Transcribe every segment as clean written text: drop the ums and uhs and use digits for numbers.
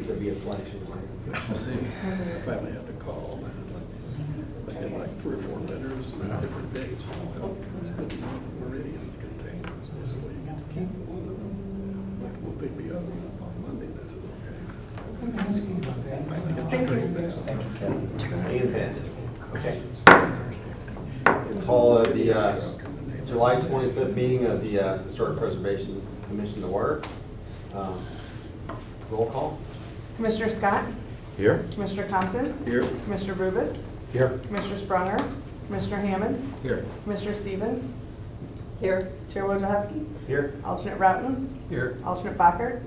meetings will be a flashing light. You see, I finally had to call, man. They had like 3 or 4 letters and different dates. Well, it's the meridians contained. This is what you get to keep. Like, we'll pick me up on Monday. This is okay. Ian passed. Okay. Call the July 25th meeting of the Historic Preservation Commission to order. Roll call. Commissioner Scott? Here. Commissioner Compton? Here. Commissioner Rubis? Here. Commissioner Sprunger? Commissioner Hammond? Here. Commissioner Stevens? Here. Chair Wojciechowski? Here. Alternate Broughton? Here. Alternate Bachert?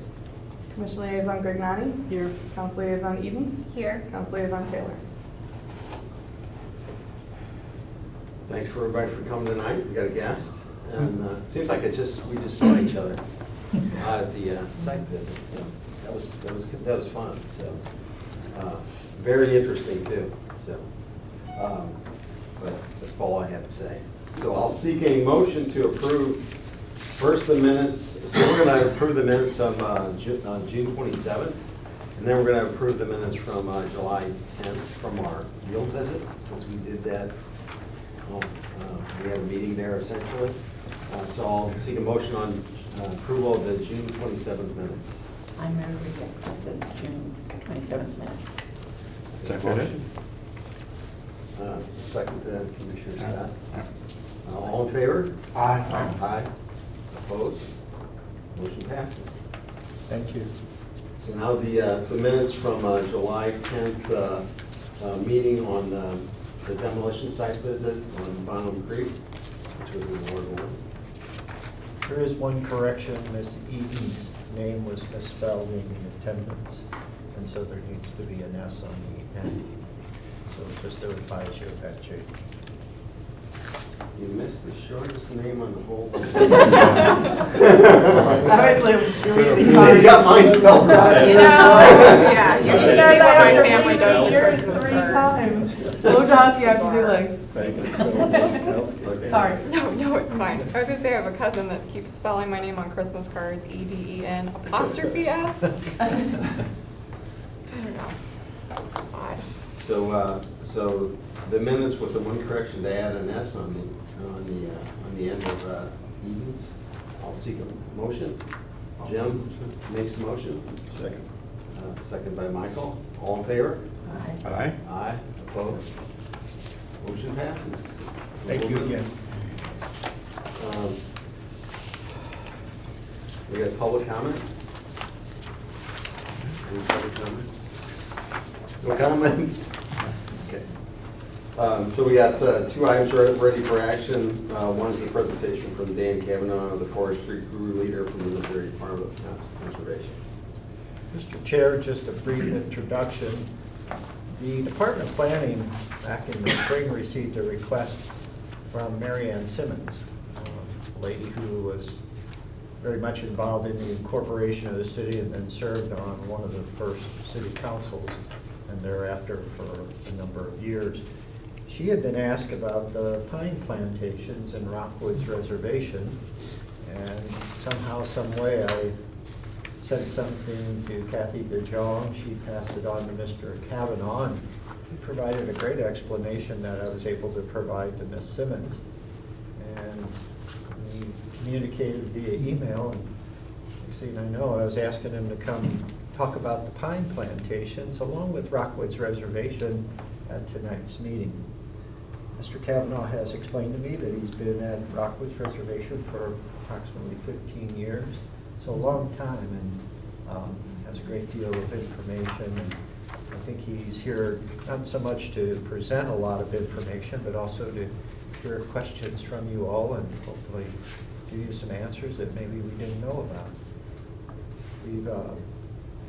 Commission Liaison Grignani? Here. Council Liaison Edens? Here. Council Liaison Taylor? Thanks for everybody for coming tonight. We got a guest, and it seems like we just saw each other at the site visit. So that was fun. So very interesting too. So, but that's all I have to say. So I'll seek a motion to approve first the minutes. So we're going to approve the minutes from June 27th, and then we're going to approve the minutes from July 10th from our field visit, since we did that. We had a meeting there essentially. So I'll seek a motion on approval of the June 27th minutes. I move we accept the June 27th minutes. Motion. Second to Commissioner Scott. All in favor? Aye. Aye. Opposed? Motion passes. Thank you. So now the minutes from July 10th meeting on the demolition site visit on Bonham Creek, which was in Ward 1. There is one correction. Miss Eaton's name was misspelled in the attendance, and so there needs to be an S on the end. So just to advise you of that change. You missed the shortest name on the whole. Obviously, you're really You fine. got mine spelled right. You know, yeah, you should see what my family does with Yours Christmas 3 cards. times. Wojciechowski has to do like, Thank you. sorry. No, it's fine. I was gonna say I have a cousin that keeps spelling my name on Christmas cards, EDEN apostrophe S. I don't know. Odd. So the minutes with the one correction to add an S on the end of Edens. I'll seek a motion. Jim makes the motion. Second. Second by Michael. All in favor? Aye. Aye. Opposed? Motion passes. Thank you again. We got public comment? Any public comments? No comments? Okay. So we got 2 items ready for action. One is the presentation from Dan Kavanaugh, the forestry guru leader from the Missouri Department of Conservation. Mr. Chair, just a brief introduction. The Department of Planning back in the spring received a request from Mary Ann Simmons, a lady who was very much involved in the incorporation of the city and then served on one of the first city councils and thereafter for a number of years. She had been asked about the pine plantations in Rockwood's reservation, and somehow, some way, I sent something to Kathy DeJong. She passed it on to Mr. Kavanaugh, and he provided a great explanation that I was able to provide to Ms. Simmons. And we communicated via email, and next thing I know, I was asking him to come talk about the pine plantations along with Rockwood's reservation at tonight's meeting. Mr. Kavanaugh has explained to me that he's been at Rockwood's reservation for approximately 15 years. So a long time, and has a great deal of information. And I think he's here not so much to present a lot of information, but also to hear questions from you all and hopefully give you some answers that maybe we didn't know about.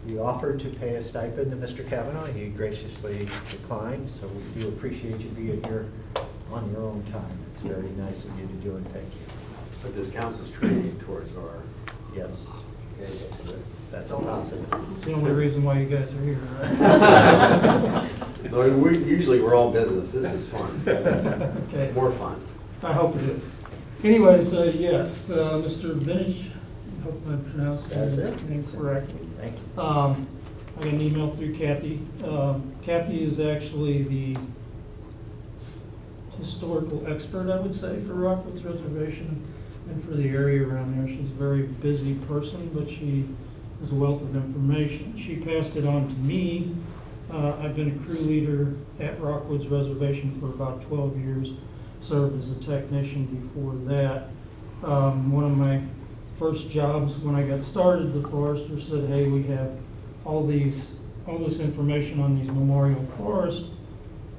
We offered to pay a stipend to Mr. Kavanaugh. He graciously declined, so we do appreciate you being here on your own time. It's very nice of you to do, and thank you. But this counts as training towards our. Yes. Okay, that's good. That's all positive. It's the only reason why you guys are here, right? No, we're all business. This is fun. Okay. More fun. I hope it is. Anyways, yes, Mr. Vintage, I hope I pronounced That's your it. name correctly. Thank you. I got an email through Kathy. Kathy is actually the historical expert, I would say, for Rockwood's Reservation and for the area around there. She's a very busy person, but she is a wealth of information. She passed it on to me. I've been a crew leader at Rockwood's Reservation for about 12 years, served as a technician before that. One of my first jobs when I got started, the forester said, hey, we have all this information on these memorial forests.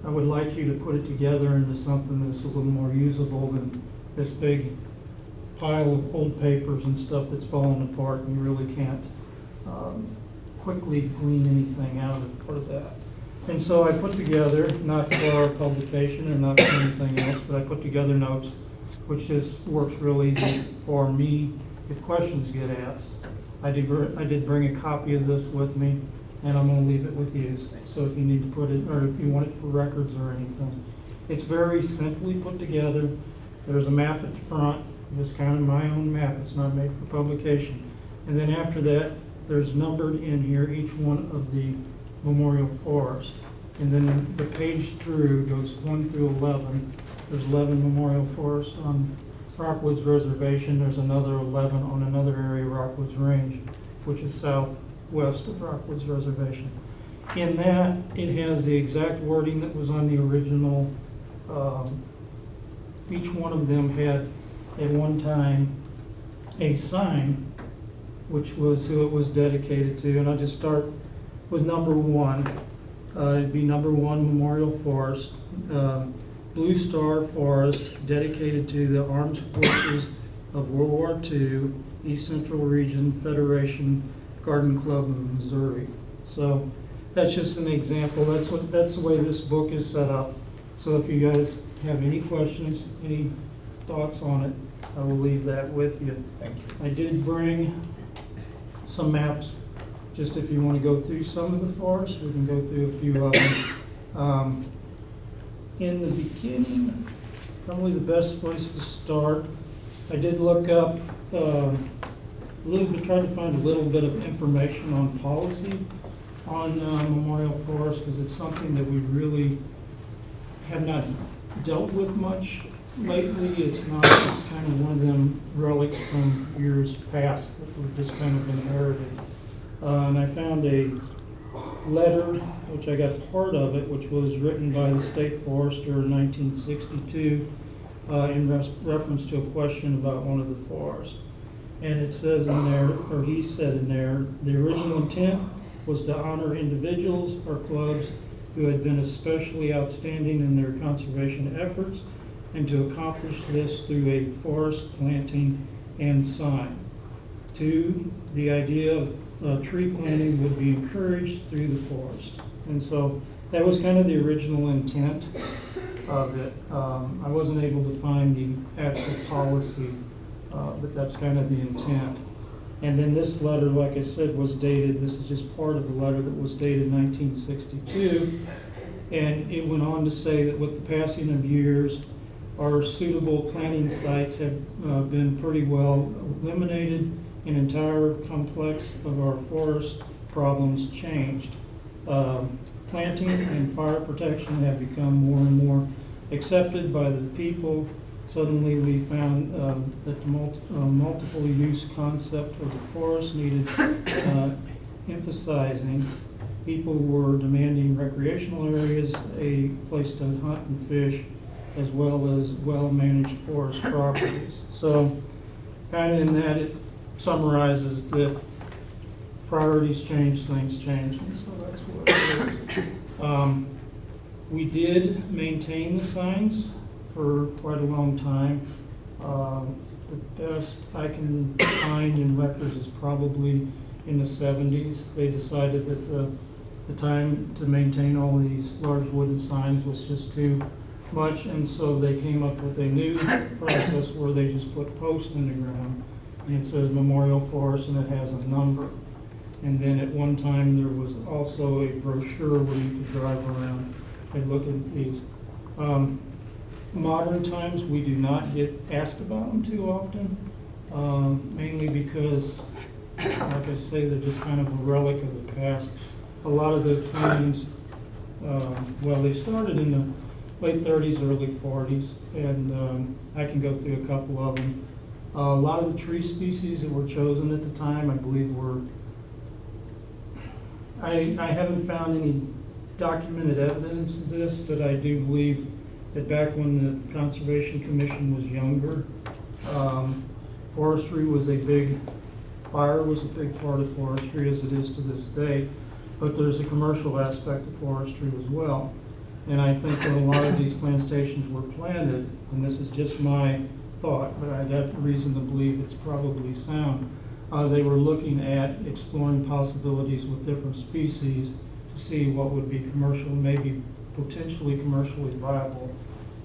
I would like you to put it together into something that's a little more usable than this big pile of old papers and stuff that's falling apart, and you really can't quickly glean anything out of that. And so I put together, not for publication or not for anything else, but I put together notes, which just works real easy for me if questions get asked. I did bring a copy of this with me, and I'm going to leave it with you. So if you need to put it, or if you want it for records or anything. It's very simply put together. There's a map at the front, just kind of my own map. It's not made for publication. And then after that, there's numbered in here each one of the memorial forests. And then the page through goes 1 through 11. There's 11 memorial forests on Rockwood's Reservation. There's another 11 on another area, Rockwood's Range, which is southwest of Rockwood's Reservation. In that, it has the exact wording that was on the original. Each one of them had at one time a sign, which was who it was dedicated to. And I'll just start with number 1. It'd be number 1 Memorial Forest, Blue Star Forest, dedicated to the Armed Forces of World War II, East Central Region Federation Garden Club of Missouri. So that's just an example. That's the way this book is set up. So if you guys have any questions, any thoughts on it, I will leave that with you. Thank you. I did bring some maps, just if you want to go through some of the forests, we can go through a few of them. In the beginning, probably the best place to start, I did look up a little bit, tried to find a little bit of information on policy on memorial forests, because it's something that we really have not dealt with much lately. It's not, it's kind of one of them relics from years past that we've just kind of inherited. And I found a letter, which I got part of it, which was written by the state forester in 1962 in reference to a question about one of the forests. And it says in there, or he said in there, the original intent was to honor individuals or clubs who had been especially outstanding in their conservation efforts, and to accomplish this through a forest planting and sign. 2, the idea of tree planting would be encouraged through the forest. And so that was kind of the original intent of it. I wasn't able to find the actual policy, but that's kind of the intent. And then this letter, like I said, was dated, this is just part of the letter that was dated 1962. And it went on to say that with the passing of years, our suitable planting sites have been pretty well eliminated. An entire complex of our forest problems changed. Planting and fire protection have become more and more accepted by the people. Suddenly we found that the multiple use concept of the forest needed emphasizing. People were demanding recreational areas, a place to hunt and fish, as well as well-managed forest properties. So kind of in that, it summarizes that priorities change, things change, and so that's what it is. We did maintain the signs for quite a long time. The best I can find in records is probably in the 70s. They decided that the time to maintain all these large wooden signs was just too much, and so they came up with a new process where they just put posts in the ground, and it says Memorial Forest, and it has a number. And then at one time there was also a brochure where you could drive around and look at these. Modern times we do not get asked about them too often, mainly because, like I say, they're just kind of a relic of the past. a lot of the plantings, well, they started in the late 30s, early 40s, and I can go through a couple of them. A lot of the tree species that were chosen at the time, I believe, were, I haven't found any documented evidence of this, but I do believe that back when the Conservation Commission was younger, forestry was a big, fire was a big part of forestry as it is to this day, but there's a commercial aspect of forestry as well. And I think when a lot of these plantations were planted, and this is just my thought, but I got reason to believe it's probably sound, they were looking at exploring possibilities with different species to see what would be commercial, maybe potentially commercially viable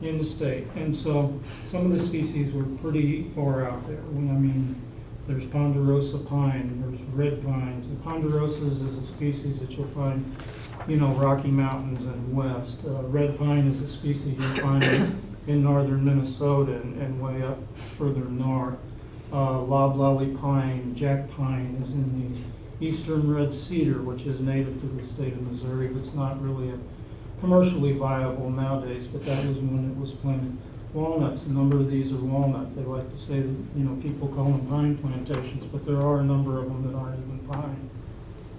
in the state. And so some of the species were pretty far out there. I mean, there's ponderosa pine, there's red pines. The ponderosas is a species that you'll find, you know, Rocky Mountains and west. Red pine is a species you'll find in northern Minnesota and way up further north. Loblolly pine, jack pine is in the eastern red cedar, which is native to the state of Missouri, but it's not really a commercially viable nowadays, but that was when it was planted. Walnuts, a number of these are walnut. They like to say that, you know, people call them pine plantations, but there are a number of them that aren't even pine.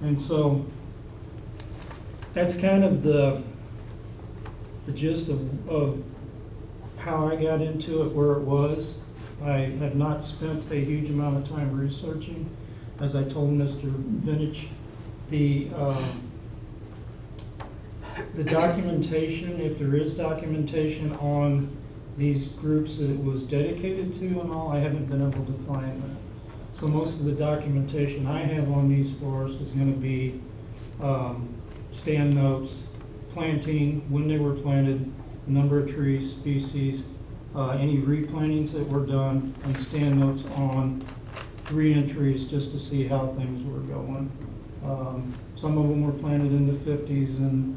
And so that's kind of the gist of how I got into it, where it was. I have not spent a huge amount of time researching. As I told Mr. Vintage, the documentation, if there is documentation on these groups that it was dedicated to and all, I haven't been able to find that. So most of the documentation I have on these forests is going to be stand notes, planting, when they were planted, number of trees, species, any replantings that were done, and stand notes on re-entries just to see how things were going. Some of them were planted in the 50s and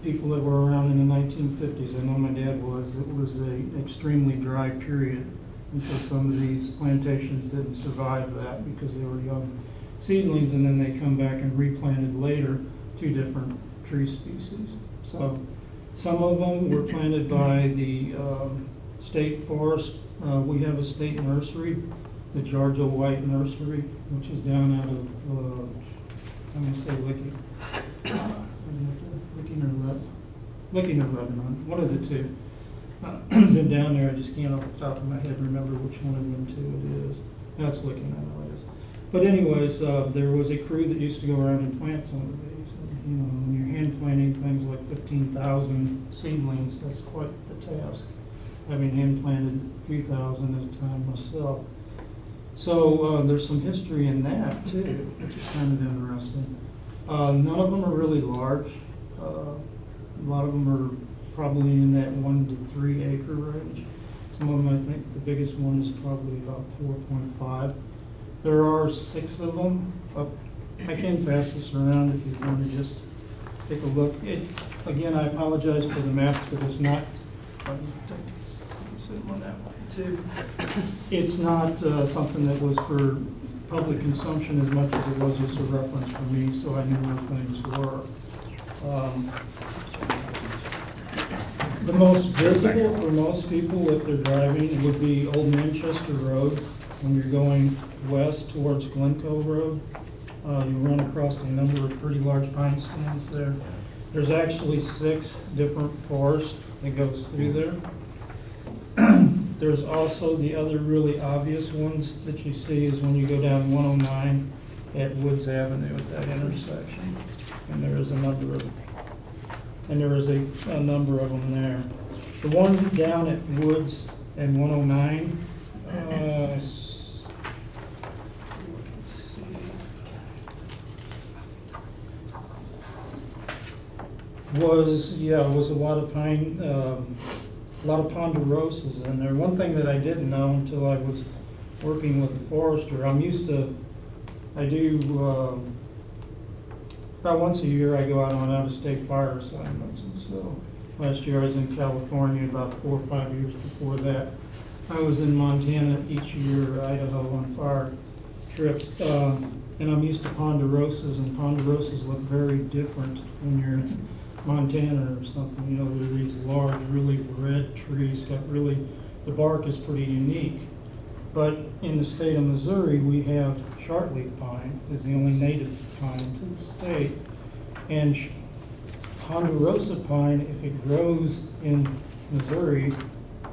people that were around in the 1950s. I know my dad was. It was an extremely dry period. And so some of these plantations didn't survive that because they were young seedlings, and then they come back and replanted later 2 different tree species. So some of them were planted by the state forest. We have a state nursery, the Georgia White Nursery, which is down out of, I'm going to say Licking or Lebanon, one of the two. Been down there, I just can't off the top of my head remember which one of them two it is. That's Licking, I know it is. But anyways, there was a crew that used to go around and plant some of these. And, you know, when you're hand planting things like 15,000 seedlings, that's quite the task. Having hand planted a few thousand at a time myself. So there's some history in that too, which is kind of interesting. None of them are really large. A lot of them are probably in that 1 to 3 acre range. Some of them, I think the biggest one is probably about 4.5. There are 6 of them. I can pass this around if you want to just take a look. Again, I apologize for the maps because it's not, one that way too. It's not something that was for public consumption as much as it was just a reference for me, so I knew where things were. The most visible for most people if they're driving would be Old Manchester Road. When you're going west towards Glencoe Road, you run across a number of pretty large pine stands there. There's actually 6 different forests that goes through there. There's also the other really obvious ones that you see is when you go down 109 at Woods Avenue at that intersection. And there is a number of them there. The one down at Woods and 109, let's see. Was a lot of pine, a lot of ponderosas in there. One thing that I didn't know until I was working with a forester, I do about once a year I go out on out-of-state fire assignments. And so last year I was in California, about 4 or 5 years before that I was in Montana each year, Idaho on fire trips. and I'm used to ponderosas, and ponderosas look very different when you're in Montana or something. You know, they're these large, really red trees, the bark is pretty unique. But in the state of Missouri, we have shortleaf pine, is the only native pine to the state. And ponderosa pine, if it grows in Missouri,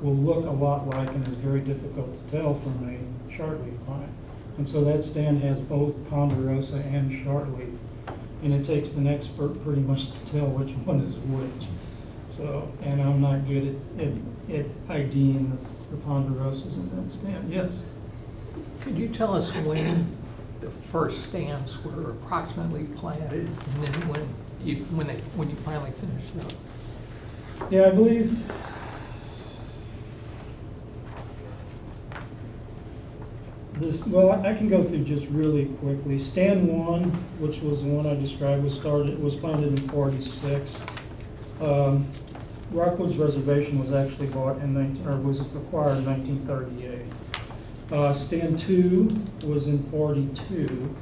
will look a lot like, and is very difficult to tell from a shortleaf pine. And so that stand has both ponderosa and shortleaf. And it takes an expert pretty much to tell which one is which. So, and I'm not good at IDing the ponderosas in that stand. Yes? Could you tell us when the first stands were approximately planted, and then when you finally finished it up? Yeah, I believe this, well, I can go through just really quickly. Stand 1, which was the one I described, was planted in 46. Rockwood's reservation was actually bought was acquired in 1938. Stand 2 was in 42.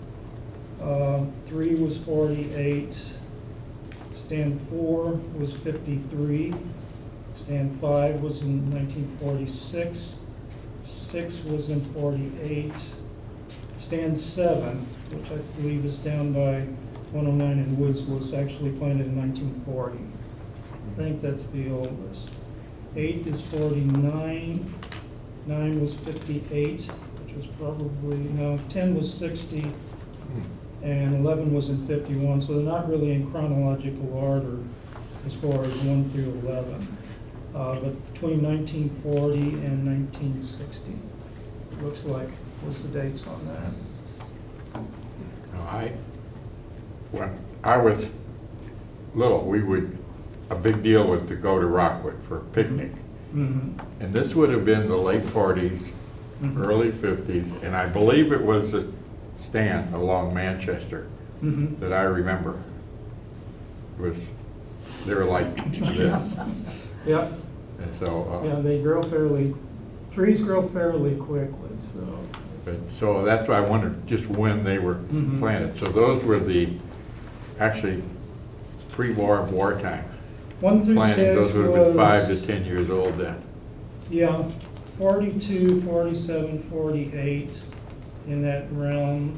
3 was 48. Stand 4 was 53. Stand 5 was in 1946. 6 was in 48. Stand 7, which I believe is down by 109 in Woods, was actually planted in 1940. I think that's the oldest. 8 is 49. 9 was 58, which was probably, no, 10 was 60, and 11 was in 51. So they're not really in chronological order as far as 1 through 11. But between 1940 and 1960, it looks like, what's the dates on that? When I was little, a big deal was to go to Rockwood for a picnic. Mm-hmm. And this would have been the late 40s, early 50s, and I believe it was a stand along Manchester that I remember. They were like this. Yep. And so, Yeah, trees grow fairly quickly, so. so that's why I wondered just when they were planted. So those were actually pre-war and wartime 1 through 6 planted. Those would have been 5 was, to 10 years old then. yeah, 42, 47, 48, in that realm.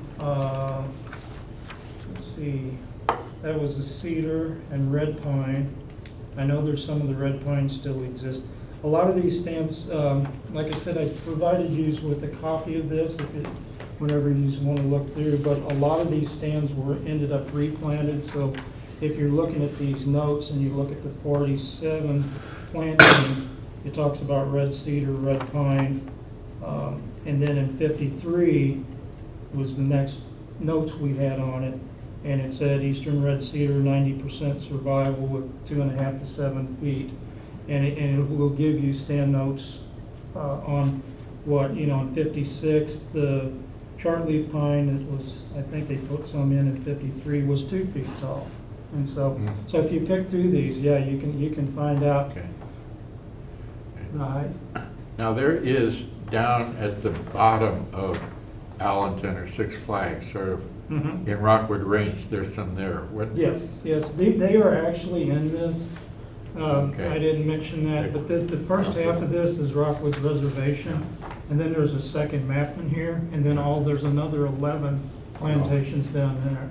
Let's see, that was a cedar and red pine. I know there's some of the red pines still exist. A lot of these stands, like I said, I provided you with a copy of this whenever you want to look through, but a lot of these stands ended up replanted. So if you're looking at these notes and you look at the 47 planting, it talks about red cedar, red pine, and then in 53 was the next notes we had on it, and it said eastern red cedar 90% survival with 2.5 to 7 feet, and it will give you stand notes on what, in 56 the shortleaf pine, it was, I think they put some in 53, was 2 feet tall. And so, so if you pick through these, yeah, you can find out the height. Now there is down at the bottom of Allenton or Six Flags, sort of in Rockwood Range, there's some there. What? Yes, they are actually in this. I didn't mention that, but the first half of this is Rockwood's reservation, and then there's a second map in here, and then there's another 11 plantations down there.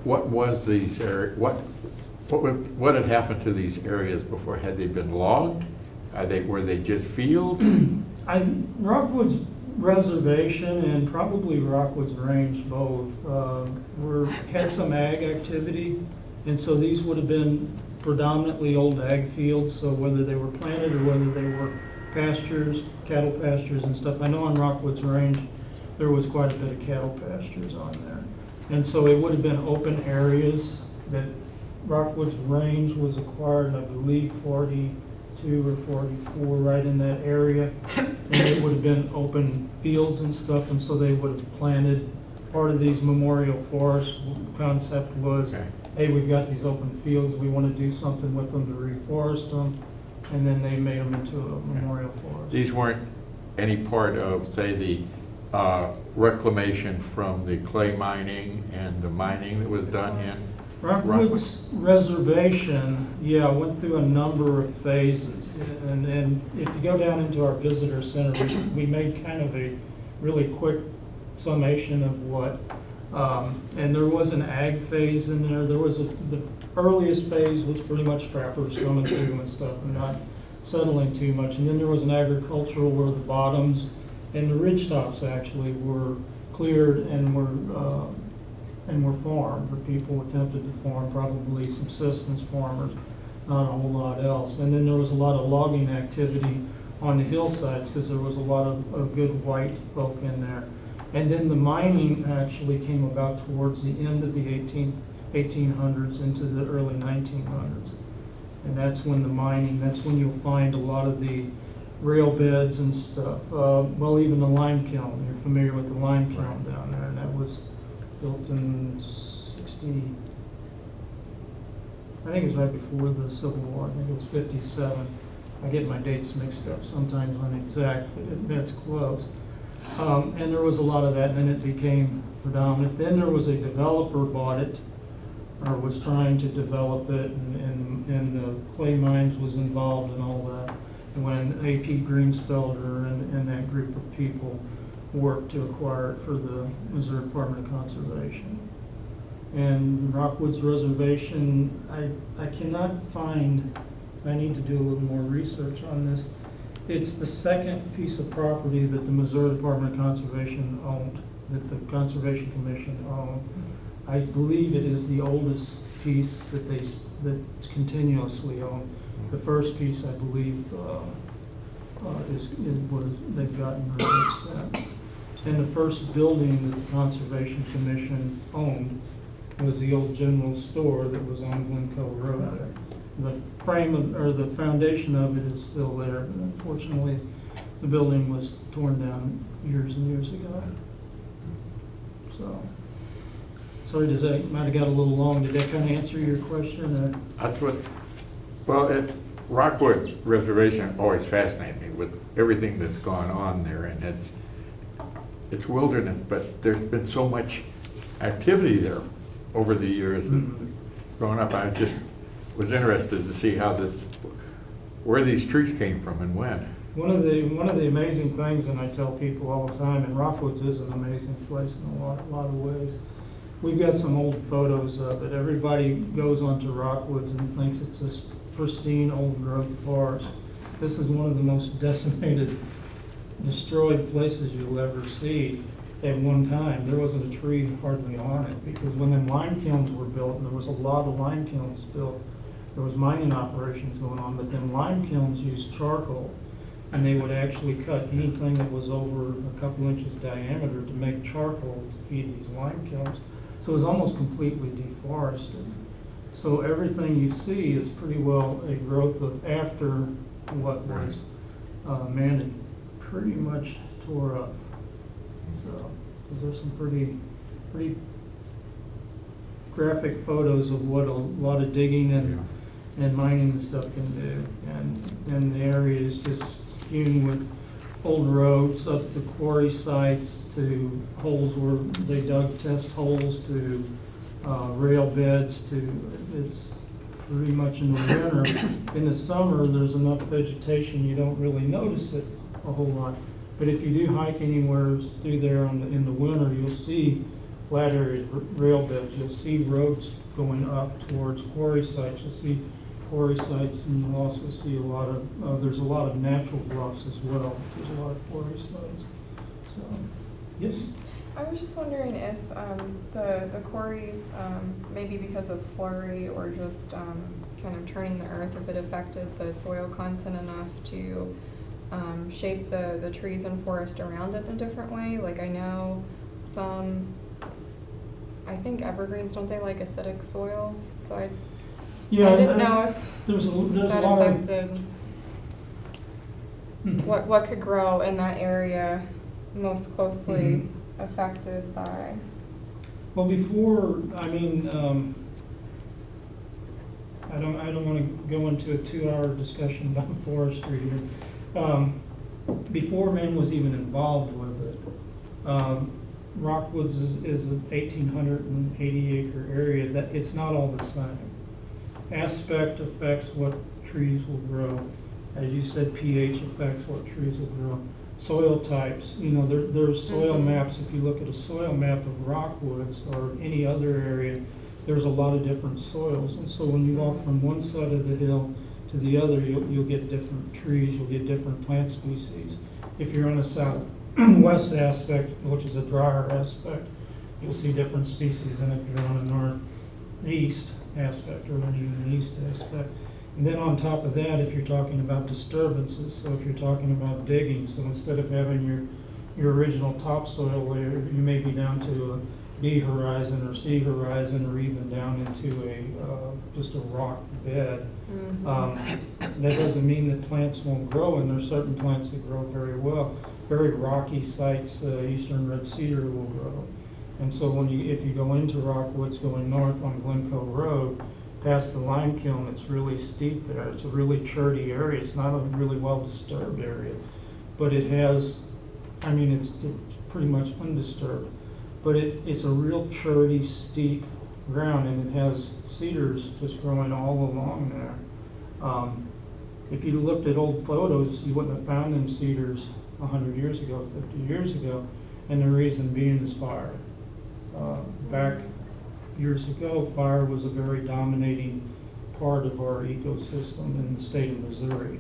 What was these areas? What had happened to these areas before? Had they been logged? Were they just fields? Rockwood's reservation and probably Rockwood's Range both had some ag activity, and so these would have been predominantly old ag fields. So whether they were planted or whether they were pastures, cattle pastures and stuff. I know on Rockwood's Range there was quite a bit of cattle pastures on there, and so it would have been open areas. That Rockwood's Range was acquired, I believe, 42 or 44, right in that area, and it would have been open fields and stuff, and so they would have planted. Part of these memorial forest concept was, hey, we've got these open fields, we want to do something with them to reforest them, and then they made them into a memorial forest. These weren't any part of, say, the reclamation from the clay mining and the mining that was done in Rockwood's reservation, yeah, went through a number of phases. And if you go down into our visitor center, we made kind of a really quick summation of what, and there was an ag phase in there. There was the earliest phase was pretty much trappers coming through and stuff and not settling too much. And then there was an agricultural where the bottoms and the ridge tops actually were cleared and were farmed. The people attempted to farm, probably subsistence farmers, not a whole lot else. And then there was a lot of logging activity on the hillsides because there was a lot of good white folk in there. And then the mining actually came about towards the end of the 1800s into the early 1900s. And that's when the mining, that's when you'll find a lot of the rail beds and stuff. Well, even the lime kiln. You're familiar with the lime kiln down there, and that was built in 60, I think it was right before the Civil War. I think it was 57. I get my dates mixed up sometimes on exact, but that's close. And there was a lot of that, and then it became predominant. Then there was a developer bought it, or was trying to develop it, and the clay mines was involved in all that. And when A.P. Greensfelder and that group of people worked to acquire it for the Missouri Department of Conservation. And Rockwood's reservation, I cannot find, I need to do a little more research on this. It's the second piece of property that the Missouri Department of Conservation owned, that the Conservation Commission owned. I believe it is the oldest piece that's continuously owned. The first piece, I believe, they've gotten rid of since. And the first building that the Conservation Commission owned was the old general store that was on Glencoe Road there. The frame or the foundation of it is still there, but unfortunately, the building was torn down years and years ago. So, sorry, might have got a little long. Did that kind of answer your question? That's what, well, Rockwood Reservation always fascinated me with everything that's gone on there, and it's wilderness, but there's been so much activity there over the years. Growing up, I just was interested to see where these trees came from and when. One of the amazing things, and I tell people all the time, and Rockwood's is an amazing place in a lot of ways. We've got some old photos of it. Everybody goes onto Rockwood's and thinks it's this pristine old growth forest. This is one of the most decimated, destroyed places you'll ever see. At one time, there wasn't a tree hardly on it, because when the lime kilns were built, and there was a lot of lime kilns built, there was mining operations going on, but then lime kilns used charcoal, and they would actually cut anything that was over a couple inches diameter to make charcoal to feed these lime kilns. So it was almost completely deforested. So everything you see is pretty well a growth of after what was man had pretty much tore up. So, because there's some pretty graphic photos of what a lot of digging and mining and stuff can do. And the area is just hewn with old roads up to quarry sites, to holes where they dug test holes, to rail beds, it's pretty much in the winter. In the summer, there's enough vegetation you don't really notice it a whole lot. But if you do hike anywhere through there in the winter, you'll see flat area rail beds. You'll see roads going up towards quarry sites. You'll see quarry sites, and you'll also see there's a lot of natural bluffs as well. There's a lot of quarry sites. So, yes? I was just wondering if the quarries, maybe because of slurry or just kind of turning the earth, if it affected the soil content enough to shape the trees and forest around it in a different way. Like I know I think evergreens, don't they like acidic soil? So I didn't know if there's that a lot affected what could grow in that area most closely affected by. Well, before, I mean, I don't want to go into a 2-hour discussion about forestry here. Before man was even involved with it, Rockwoods is an 1,880 acre area, that it's not all the same. Aspect affects what trees will grow. As you said, pH affects what trees will grow. Soil types, there's soil maps. If you look at a soil map of Rockwoods or any other area, there's a lot of different soils. And so when you walk from one side of the hill to the other, you'll get different trees, you'll get different plant species. If you're on a southwest aspect, which is a drier aspect, you'll see different species than if you're on a northeast aspect or an even east aspect. And then on top of that, if you're talking about disturbances, so if you're talking about digging, so instead of having your original topsoil layer, you may be down to a B horizon or C horizon, or even down into just a rock bed. That doesn't mean that plants won't grow, and there's certain plants that grow very well. Very rocky sites, eastern red cedar will grow. And so if you go into Rockwoods going north on Glencoe Road, past the lime kiln, it's really steep there. It's a really churty area. It's not a really well disturbed area, but it has, it's pretty much undisturbed. But it's a real churty, steep ground, and it has cedars just growing all along there. If you looked at old photos, you wouldn't have found them cedars 100 years ago, 50 years ago, and the reason being is fire. Back years ago, fire was a very dominating part of our ecosystem in the state of Missouri.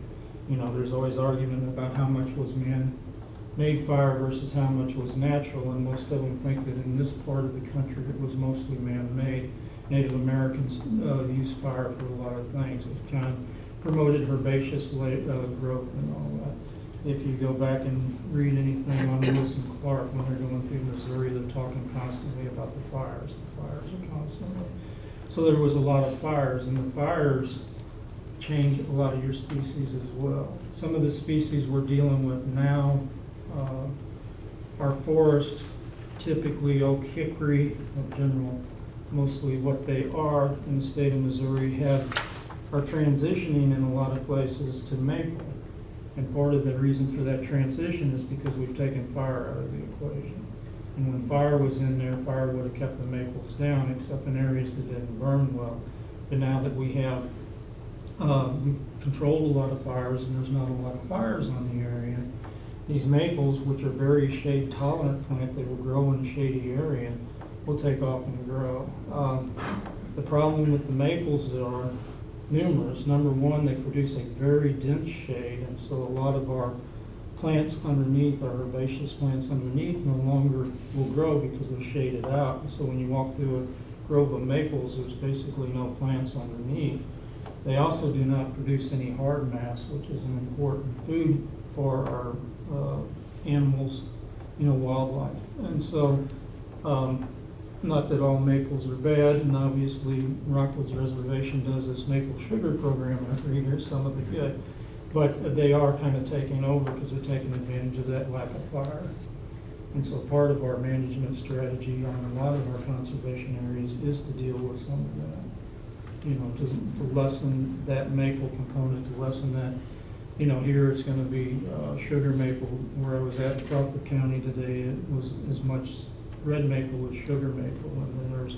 There's always argument about how much was man-made fire versus how much was natural, and most of them think that in this part of the country it was mostly man-made. Native Americans used fire for a lot of things. It kind of promoted herbaceous growth and all that. If you go back and read anything on Lewis and Clark, when they're going through Missouri, they're talking constantly about the fires. The fires are constantly. So there was a lot of fires, and the fires changed a lot of your species as well. Some of the species we're dealing with now, our forest, typically oak hickory, in general, mostly what they are in the state of Missouri, are transitioning in a lot of places to maple. And part of the reason for that transition is because we've taken fire out of the equation. And when fire was in there, fire would have kept the maples down, except in areas that didn't burn well. But now that we have we've controlled a lot of fires, and there's not a lot of fires on the area, these maples, which are very shade tolerant plant, they will grow in a shady area, will take off and grow. The problem with the maples are numerous. Number one, they produce a very dense shade, and so a lot of our plants underneath, our herbaceous plants underneath, no longer will grow because they're shaded out. And so when you walk through a grove of maples, there's basically no plants underneath. They also do not produce any hard mass, which is an important food for our animals, wildlife. And so not that all maples are bad, and obviously Rockwood's Reservation does this maple sugar program every year, some of the good, but they are kind of taking over because they're taking advantage of that lack of fire. And so part of our management strategy on a lot of our conservation areas is to deal with some of that, to lessen that maple component, to lessen that. Here it's going to be sugar maple. Where I was at Crawford County today, it was as much red maple as sugar maple, and then there's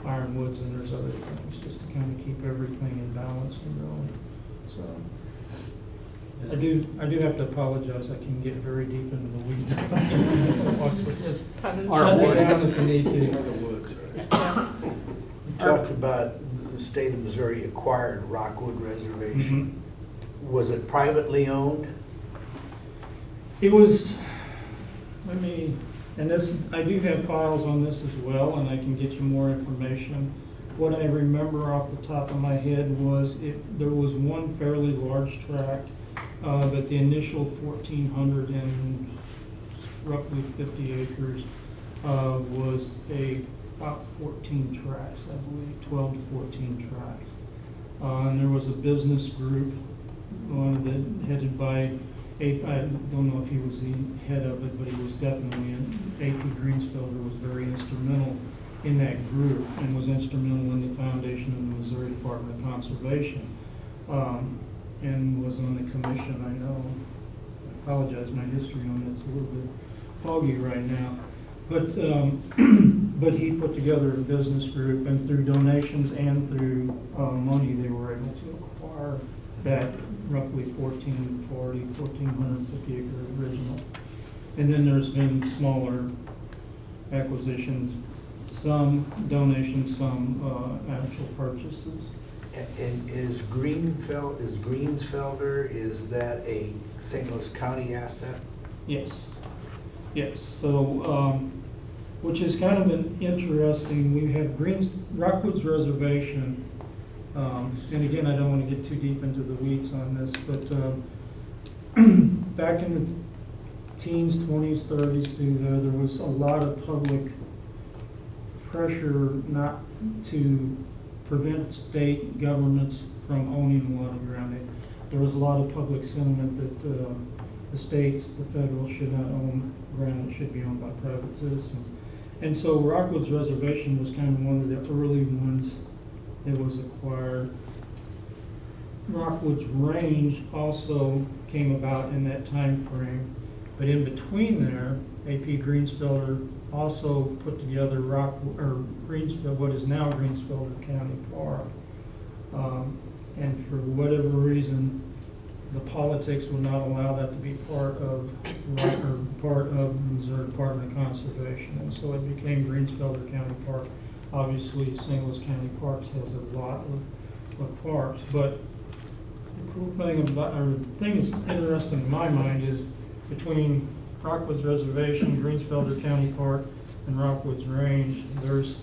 ironwoods and there's other things, just to kind of keep everything in balance and going. So I do have to apologize. I can get very deep into the weeds. Just cut it down if you need to. You talked about the state of Missouri acquired Rockwood Reservation. Was it privately owned? It was, and this, I do have files on this as well, and I can get you more information. What I remember off the top of my head was there was one fairly large tract, but the initial 1,400 and roughly 50 acres was about 14 tracts, I believe, 12 to 14 tracts. And there was a business group headed by, I don't know if he was the head of it, but he was definitely, A.P. Greensfelder was very instrumental in that group and was instrumental in the foundation of the Missouri Department of Conservation, and was on the commission, I know. I apologize, my history on that's a little bit foggy right now. But he put together a business group, and through donations and through money, they were able to acquire that roughly 1,450 acre original. And then there's been smaller acquisitions, some donations, some actual purchases. And is Greensfelder, is that a St. Louis County asset? Yes, yes. So, which is kind of an interesting, we have Rockwood's Reservation, and again, I don't want to get too deep into the weeds on this, but back in the teens, 20s, 30s through there was a lot of public pressure not to prevent state governments from owning a lot of ground. There was a lot of public sentiment that the states, the federal, should not own ground. It should be owned by private citizens. And so Rockwood's Reservation was kind of one of the early ones that was acquired. Rockwood's Range also came about in that time frame, but in between there, A.P. Greensfelder also put together Greensfelder, what is now Greensfelder County Park. And for whatever reason, the politics would not allow that to be part of the Missouri Department of Conservation, and so it became Greensfelder County Park. Obviously, St. Louis County Parks has a lot of parks, but the cool thing about, or the thing that's interesting in my mind is between Rockwood's Reservation, Greensfelder County Park, and Rockwood's Range, there's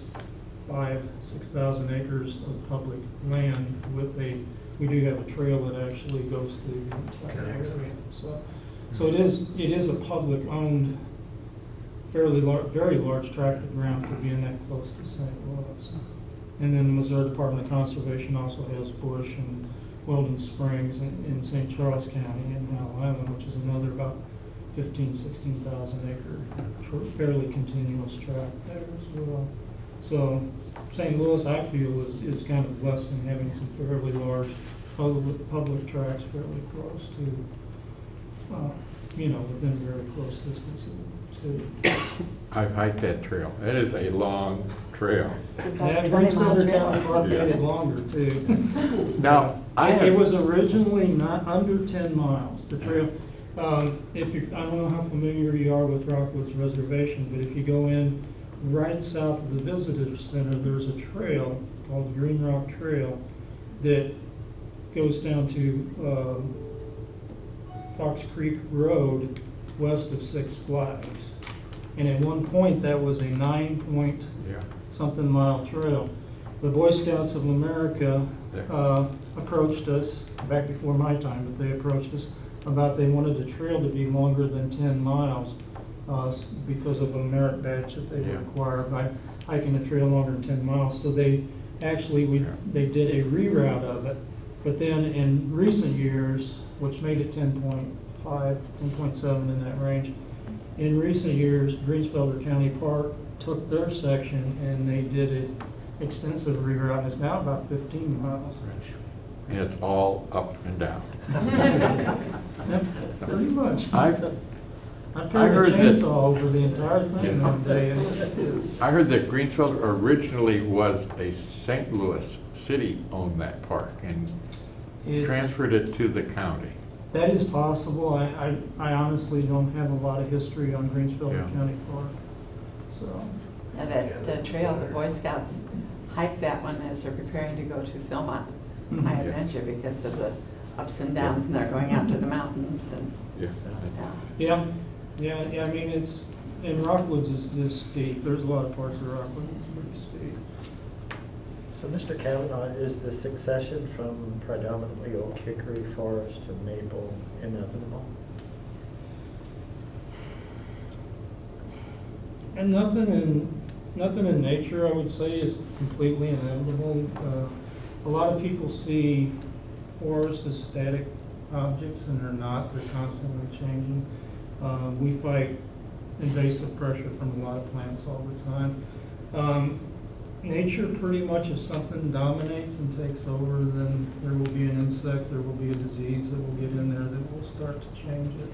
5,000-6,000 acres of public land with we do have a trail that actually goes through the entire area. So it is a public owned, very large tract of ground for being that close to St. Louis. And then the Missouri Department of Conservation also has Bush and Weldon Springs in St. Charles County and Howell Island, which is another about 16,000 acre, fairly continuous tract there as well. So St. Louis, I feel, is kind of blessed in having some fairly large public tracts fairly close to, within very close distance of the city. I've hiked that trail. It is a long trail. Yeah, Greensfelder County Park made it longer too. Now, It was originally not under 10 miles, the trail. I don't know how familiar you are with Rockwood's Reservation, but if you go in right south of the Visitor Center, there's a trail called the Green Rock Trail that goes down to Fox Creek Road west of Six Flags. And at one point, that was a 9-point-something mile trail. The Boy Scouts of America approached us, back before my time, but they approached us about they wanted the trail to be longer than 10 miles because of a merit badge that they would acquire by hiking a trail longer than 10 miles. So they actually, they did a reroute of it. But then in recent years, which made it 10.5, 10.7 in that range, in recent years, Greensfelder County Park took their section and they did an extensive reroute. It's now about 15 miles. And it's all up and down. Yep, pretty much. I carried a heard that- chainsaw over the entire thing one day. And I heard that Greensfelder originally was a St. Louis city owned that park and transferred it to the county. That is possible. I honestly don't have a lot of history on Greensfelder County Park. So, And that trail, the Boy Scouts hike that one as they're preparing to go to Philmont High Adventure because of the ups and downs, and they're going out to the mountains and. yeah. I mean, and Rockwood's is steep. There's a lot of parts of Rockwood that's pretty steep. So, Mr. Kavanaugh, is the succession from predominantly oak hickory forest to maple inevitable? And nothing in nature, I would say, is completely inevitable. A lot of people see forests as static objects, and they're not. They're constantly changing. We fight invasive pressure from a lot of plants all the time. Nature pretty much, if something dominates and takes over, then there will be an insect, there will be a disease that will get in there that will start to change it.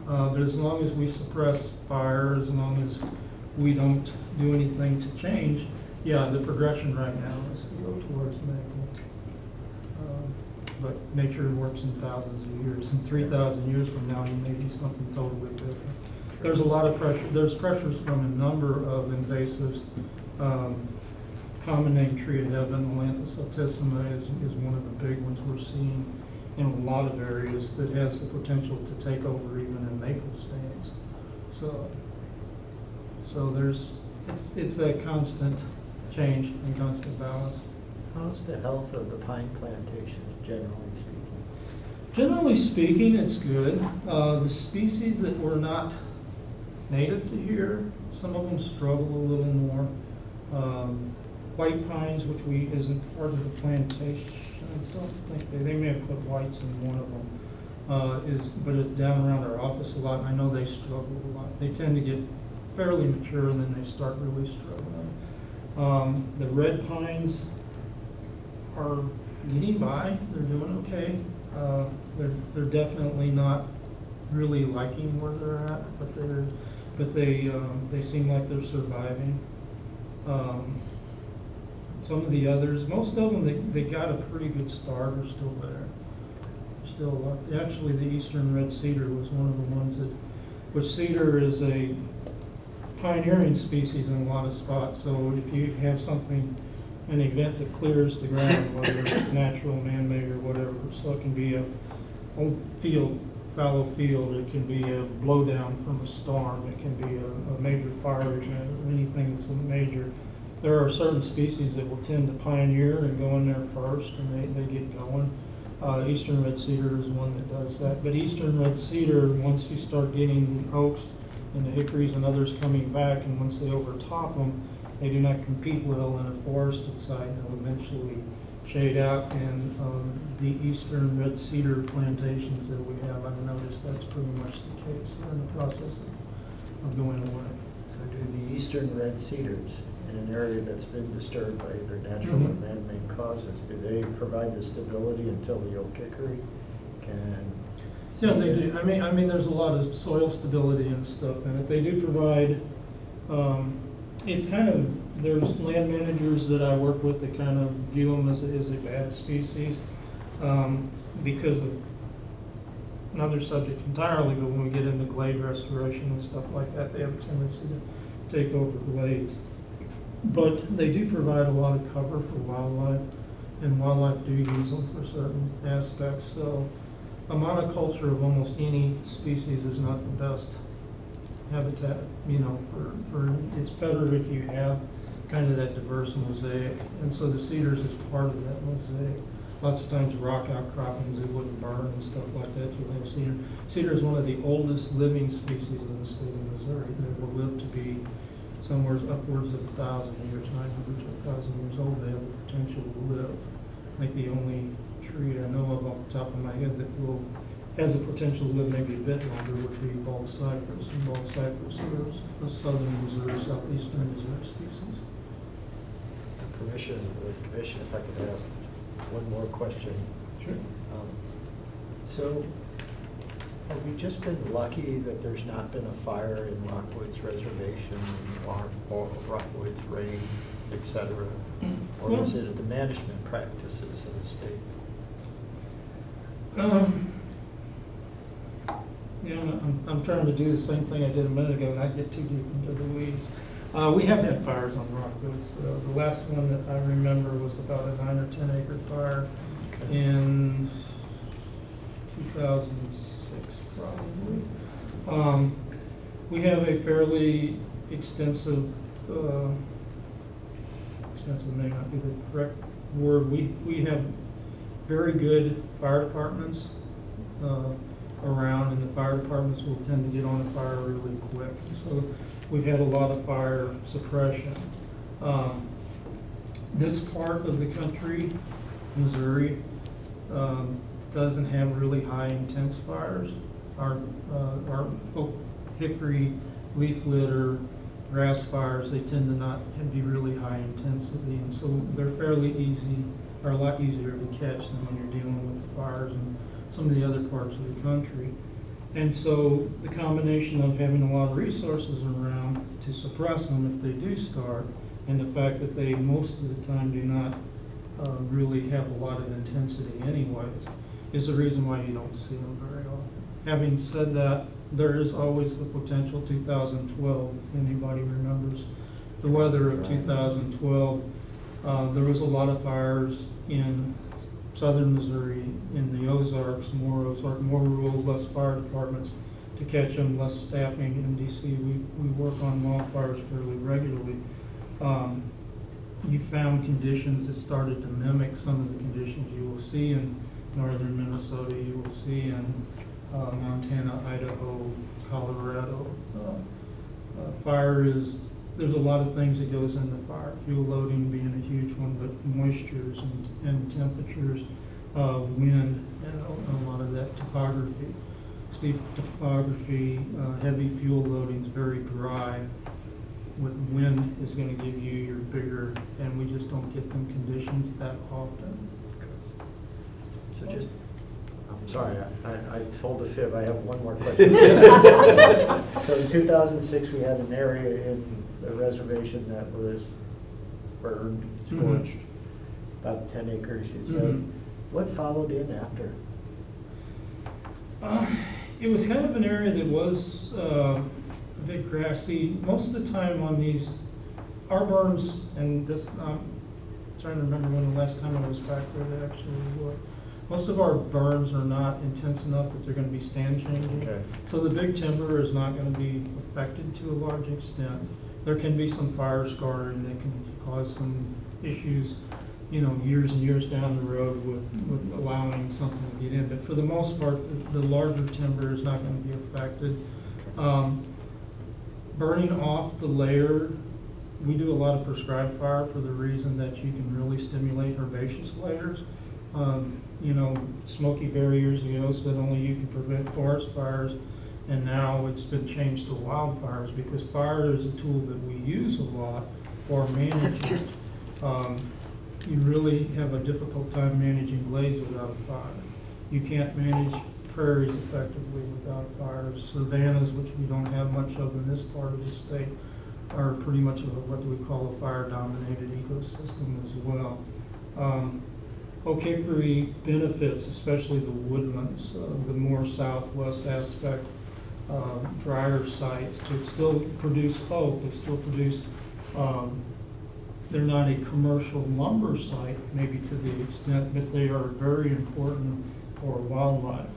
But as long as we suppress fire, as long as we don't do anything to change, yeah, the progression right now is to go towards maple. But nature works in thousands of years, and 3,000 years from now, you may be something totally different. There's a lot of pressure, there's pressures from a number of invasives. Common name tree of heaven, Atlantis altissima is one of the big ones we're seeing in a lot of areas that has the potential to take over even in maple stands. So there's, it's that constant change and constant balance. How's the health of the pine plantations, generally speaking? Generally speaking, it's good. The species that were not native to here, some of them struggle a little more. White pines, which isn't part of the plantation, I don't think they may have put whites in one of them, but it's down around our office a lot, and I know they struggle a lot. They tend to get fairly mature and then they start really struggling. The red pines are getting by, they're doing okay. They're definitely not really liking where they're at, but they seem like they're surviving. Some of the others, most of them, they got a pretty good start, are still there. Still, actually, the eastern red cedar was one of the ones which cedar is a pioneering species in a lot of spots. So if you have an event that clears the ground, whether it's natural, man-made, or whatever, so it can be a fallow field, it can be a blowdown from a storm, it can be a major fire event, or anything that's a major. There are certain species that will tend to pioneer and go in there first, and they get going. Eastern red cedar is one that does that. But eastern red cedar, once you start getting the oaks and the hickories and others coming back, and once they overtop them, they do not compete well in a forested site. They'll eventually shade out. And the eastern red cedar plantations that we have, I've noticed that's pretty much the case. They're in the process of going away. So do the eastern red cedars, in an area that's been disturbed by either natural or man-made causes, do they provide the stability until the oak hickory can? Yeah, they do. I mean, there's a lot of soil stability and stuff in it. They do provide. It's kind of, there's land managers that I work with that kind of view them as a bad species because of another subject entirely. But when we get into glade restoration and stuff like that, they have a tendency to take over glades. But they do provide a lot of cover for wildlife, and wildlife do use them for certain aspects. So a monoculture of almost any species is not the best habitat, for it's better if you have kind of that diverse mosaic. And so the cedars is part of that mosaic. Lots of times rock outcroppings, it wouldn't burn and stuff like that. You'll have cedar. Cedar is one of the oldest living species in the state of Missouri that will live to be somewhere upwards of 1,000 years, 900 to 1,000 years old. They have the potential to live. I think the only tree I know of off the top of my head that has the potential to live maybe a bit longer would be bald cypress. And bald cypress is a southern Missouri, southeastern Missouri species. Permission with the commission, if I could ask one more question. Sure. So have we just been lucky that there's not been a fire in Rockwood's reservation, or Rockwood's rain, et cetera? Or is it the management practices of the state? I'm trying to do the same thing I did a minute ago, not get too deep into the weeds. We have had fires on Rockwood. So the last one that I remember was about a 9 or 10 acre fire in 2006, probably. We have a fairly extensive may not be the correct word. We have very good fire departments around, and the fire departments will tend to get on a fire really quick. So we've had a lot of fire suppression. This part of the country, Missouri, doesn't have really high intense fires. Our oak, hickory, leaf litter, grass fires, they tend to not be really high intensity, and so they're fairly easy, or a lot easier to catch than when you're dealing with fires in some of the other parts of the country. And so the combination of having a lot of resources around to suppress them if they do start, and the fact that they most of the time do not really have a lot of intensity anyways, is the reason why you don't see them very often. Having said that, there is always the potential. 2012, if anybody remembers the weather of 2012, there was a lot of fires in southern Missouri, in the Ozarks, more rural, less fire departments to catch them, less staffing. In DC, we work on wildfires fairly regularly. You found conditions that started to mimic some of the conditions you will see in northern Minnesota, you will see in Montana, Idaho, Colorado. Fire is, there's a lot of things that goes into fire, fuel loading being a huge one, but moistures and temperatures, wind, and a lot of that topography. Steep topography, heavy fuel loading is very dry. With wind is going to give you your bigger, and we just don't get them conditions that often. So just, I'm sorry, I told a fib, I have one more question. So in 2006, we had an area in the reservation that was burned, scorched, about 10 acres, you said. What followed in after? It was kind of an area that was a bit grassy. Most of the time on these, our burns, and this, I'm trying to remember when the last time I was back there to actually look. Most of our burns are not intense enough that they're going to be stand changing. Okay. So the big timber is not going to be affected to a large extent. There can be some fire scarring that can cause some issues, you know, years and years down the road with allowing something to get in. But for the most part, the larger timber is not going to be affected. Burning off the layer, we do a lot of prescribed fire for the reason that you can really stimulate herbaceous layers. You know, Smoky Bear years ago said only you can prevent forest fires, and now it's been changed to wildfires because fire is a tool that we use a lot for management. You really have a difficult time managing glades without a fire. You can't manage prairies effectively without fires. Savannas, which we don't have much of in this part of the state, are pretty much of what we call a fire-dominated ecosystem as well. Oak hickory benefits, especially the woodlands, the more southwest aspect, drier sites that still produce oak, they still produce, they're not a commercial lumber site, maybe to the extent, but they are very important for wildlife.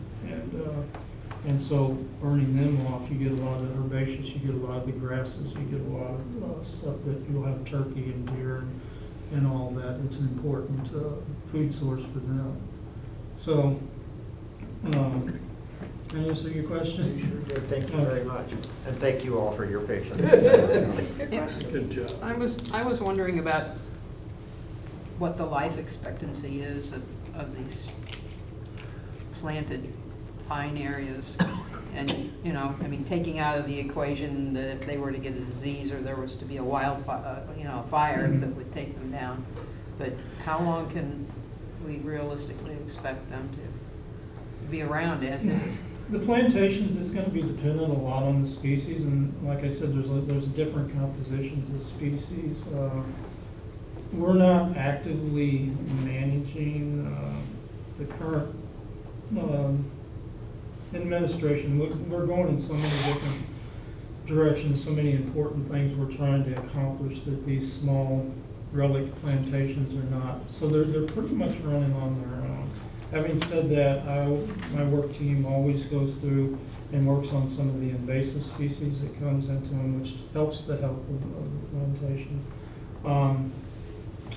And so burning them off, you get a lot of the herbaceous, you get a lot of the grasses, you get a lot of stuff that you'll have turkey and deer and all that. It's an important food source for them. So, can I answer your question? You sure did. Thank you very much. And thank you all for your patience. Good question. Good job. I was wondering about what the life expectancy is of these planted pine areas. And, you know, I mean, taking out of the equation that if they were to get a disease or there was to be a fire that would take them down. But how long can we realistically expect them to be around as is? The plantations is going to be dependent a lot on the species, and like I said, there's different compositions of species. We're not actively managing the current administration. We're going in so many different directions, so many important things we're trying to accomplish that these small relic plantations are not. So they're pretty much running on their own. Having said that, my work team always goes through and works on some of the invasive species that comes into them, which helps the health of the plantations.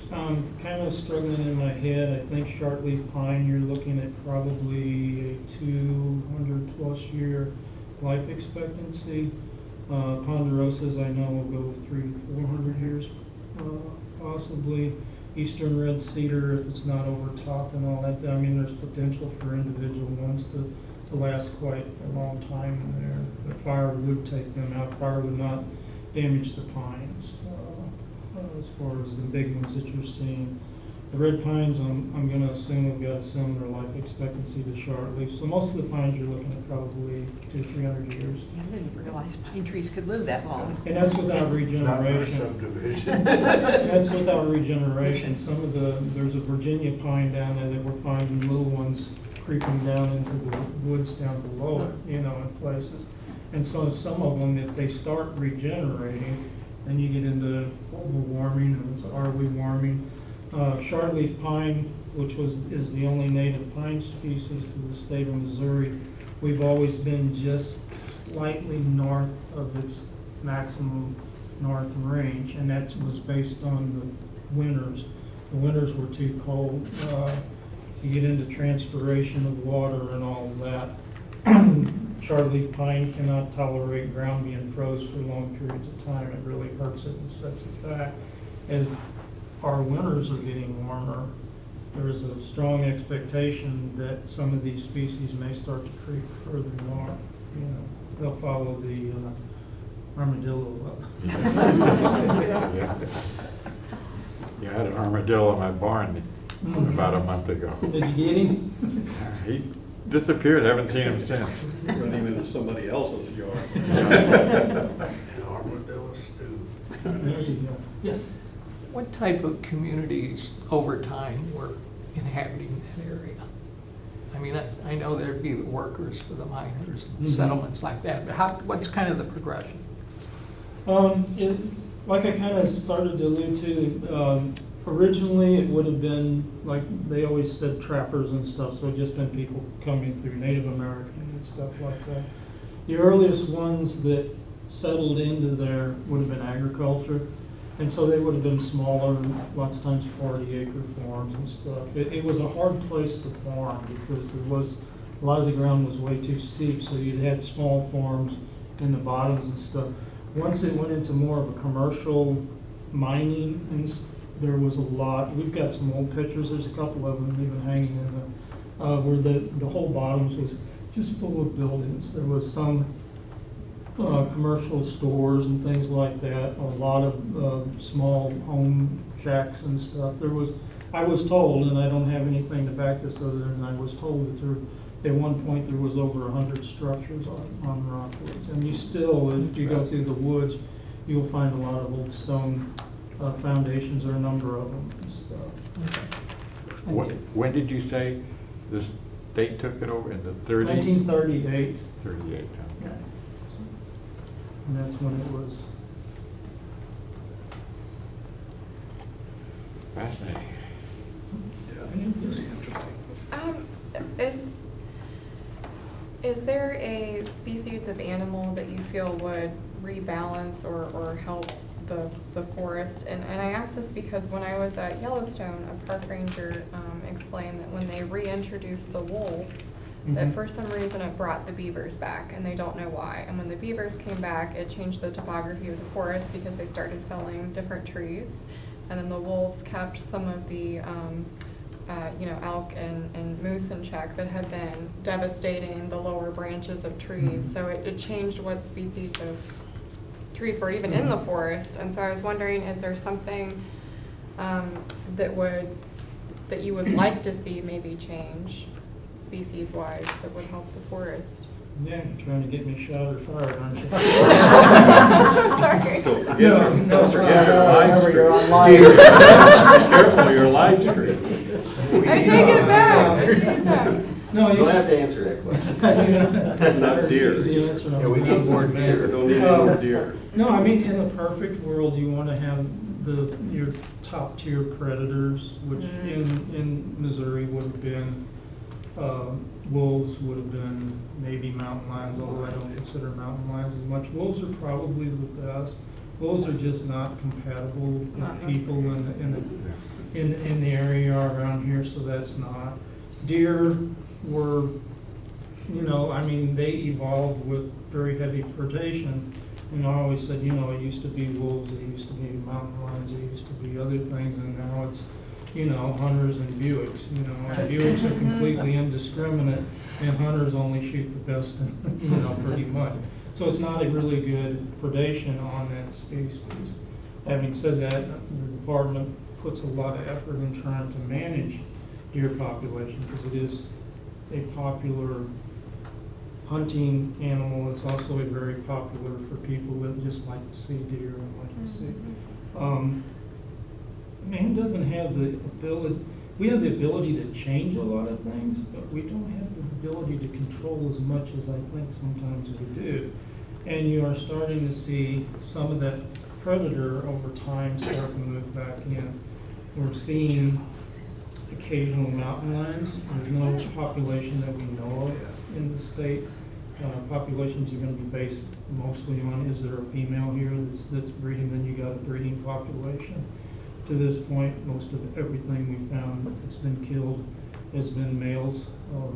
I'm kind of struggling in my head. I think shortleaf pine, you're looking at probably a 200-plus year life expectancy. Ponderosas, I know, will go 300 to 400 years, possibly. Eastern red cedar, if it's not overtopped and all that, I mean, there's potential for individual ones to last quite a long time in there. But fire would take them out. Fire would not damage the pines as far as the big ones that you're seeing. The red pines, I'm gonna assume have got a similar life expectancy to shortleaf. So most of the pines you're looking at probably 200-300 years. I didn't realize pine trees could live that long. And that's without Not in our regeneration. subdivision. That's without regeneration. Some of there's a Virginia pine down there that we're finding little ones creeping down into the woods down below it, in places. And so some of them, if they start regenerating, then you get into global warming, and are we warming? Shortleaf pine, which is the only native pine species to the state of Missouri, we've always been just slightly north of its maximum north range, and that was based on the winters. The winters were too cold. You get into transpiration of water and all of that. Shortleaf pine cannot tolerate ground being froze for long periods of time. It really hurts it and sets it back. As our winters are getting warmer, there is a strong expectation that some of these species may start to creep further north. They'll follow the armadillo up. Yeah, I had an armadillo in my barn about a month ago. Did you get him? He disappeared, haven't seen him since. Run him into somebody else's yard. Armadillo stew. There you go. Yes. What type of communities over time were inhabiting that area? I mean, I know there'd be the workers for the miners and settlements like that, but what's kind of the progression? Like I kind of started to allude to, originally it would have been, like they always said, trappers and stuff, so just been people coming through, Native American and stuff like that. The earliest ones that settled into there would have been agriculture, and so they would have been smaller, lots of times 40-acre farms and stuff. It was a hard place to farm because a lot of the ground was way too steep, so you'd had small farms in the bottoms and stuff. Once it went into more of a commercial mining, and there was a lot. We've got some old pictures. There's a couple of them even hanging in the where the whole bottoms was just full of buildings. There was some commercial stores and things like that. A lot of small home shacks and stuff. I was told, and I don't have anything to back this other than I was told that at one point there was over 100 structures on Rockwoods. And you still, if you go through the woods, you'll find a lot of old stone foundations, or a number of them and stuff. Okay. When did you say the state took it over? In the 30s? 1938. 38. Yeah. And that's when it was. Fascinating. Yeah, very interesting. Is there a species of animal that you feel would rebalance or help the forest? And I ask this because when I was at Yellowstone, a park ranger explained that when they reintroduced the wolves, that for some reason it brought the beavers back, and they don't know why. And when the beavers came back, it changed the topography of the forest because they started felling different trees. And then the wolves kept some of the elk and moose in check that had been devastating the lower branches of trees. So it changed what species of trees were even in the forest. And so I was wondering, is there something that you would like to see maybe change species-wise that would help the forest? Yeah, you're trying to get me shot or fired, aren't you? Sorry. Don't forget your live stream. You're on live. Be careful, your live stream. I take it back. I take it back. No, You don't have to answer that question. Not deer. Easy answer. Yeah, we need more deer. Don't need any more deer. No, I mean, in a perfect world, you want to have your top tier predators, which in Missouri would have been wolves, would have been maybe mountain lions, although I don't consider mountain lions as much. Wolves are probably the best. Wolves are just not compatible with people in the area around here, so that's not. Deer were, they evolved with very heavy predation. And I always said, it used to be wolves, it used to be mountain lions, it used to be other things, and now it's, hunters and Buicks. And Buicks are completely indiscriminate, and hunters only shoot the best, pretty much. So it's not a really good predation on that species. Having said that, the department puts a lot of effort in trying to manage deer population, because it is a popular hunting animal. It's also a very popular for people that just like to see deer and like to see. Man doesn't have the ability, we have the ability to change a lot of things, but we don't have the ability to control as much as I think sometimes we do. And you are starting to see some of that predator over time start to move back in. We're seeing occasional mountain lions. There's no population that we know of in the state. Populations are going to be based mostly on, is there a female here that's breeding? Then you got a breeding population. To this point, most of everything we found that's been killed has been males.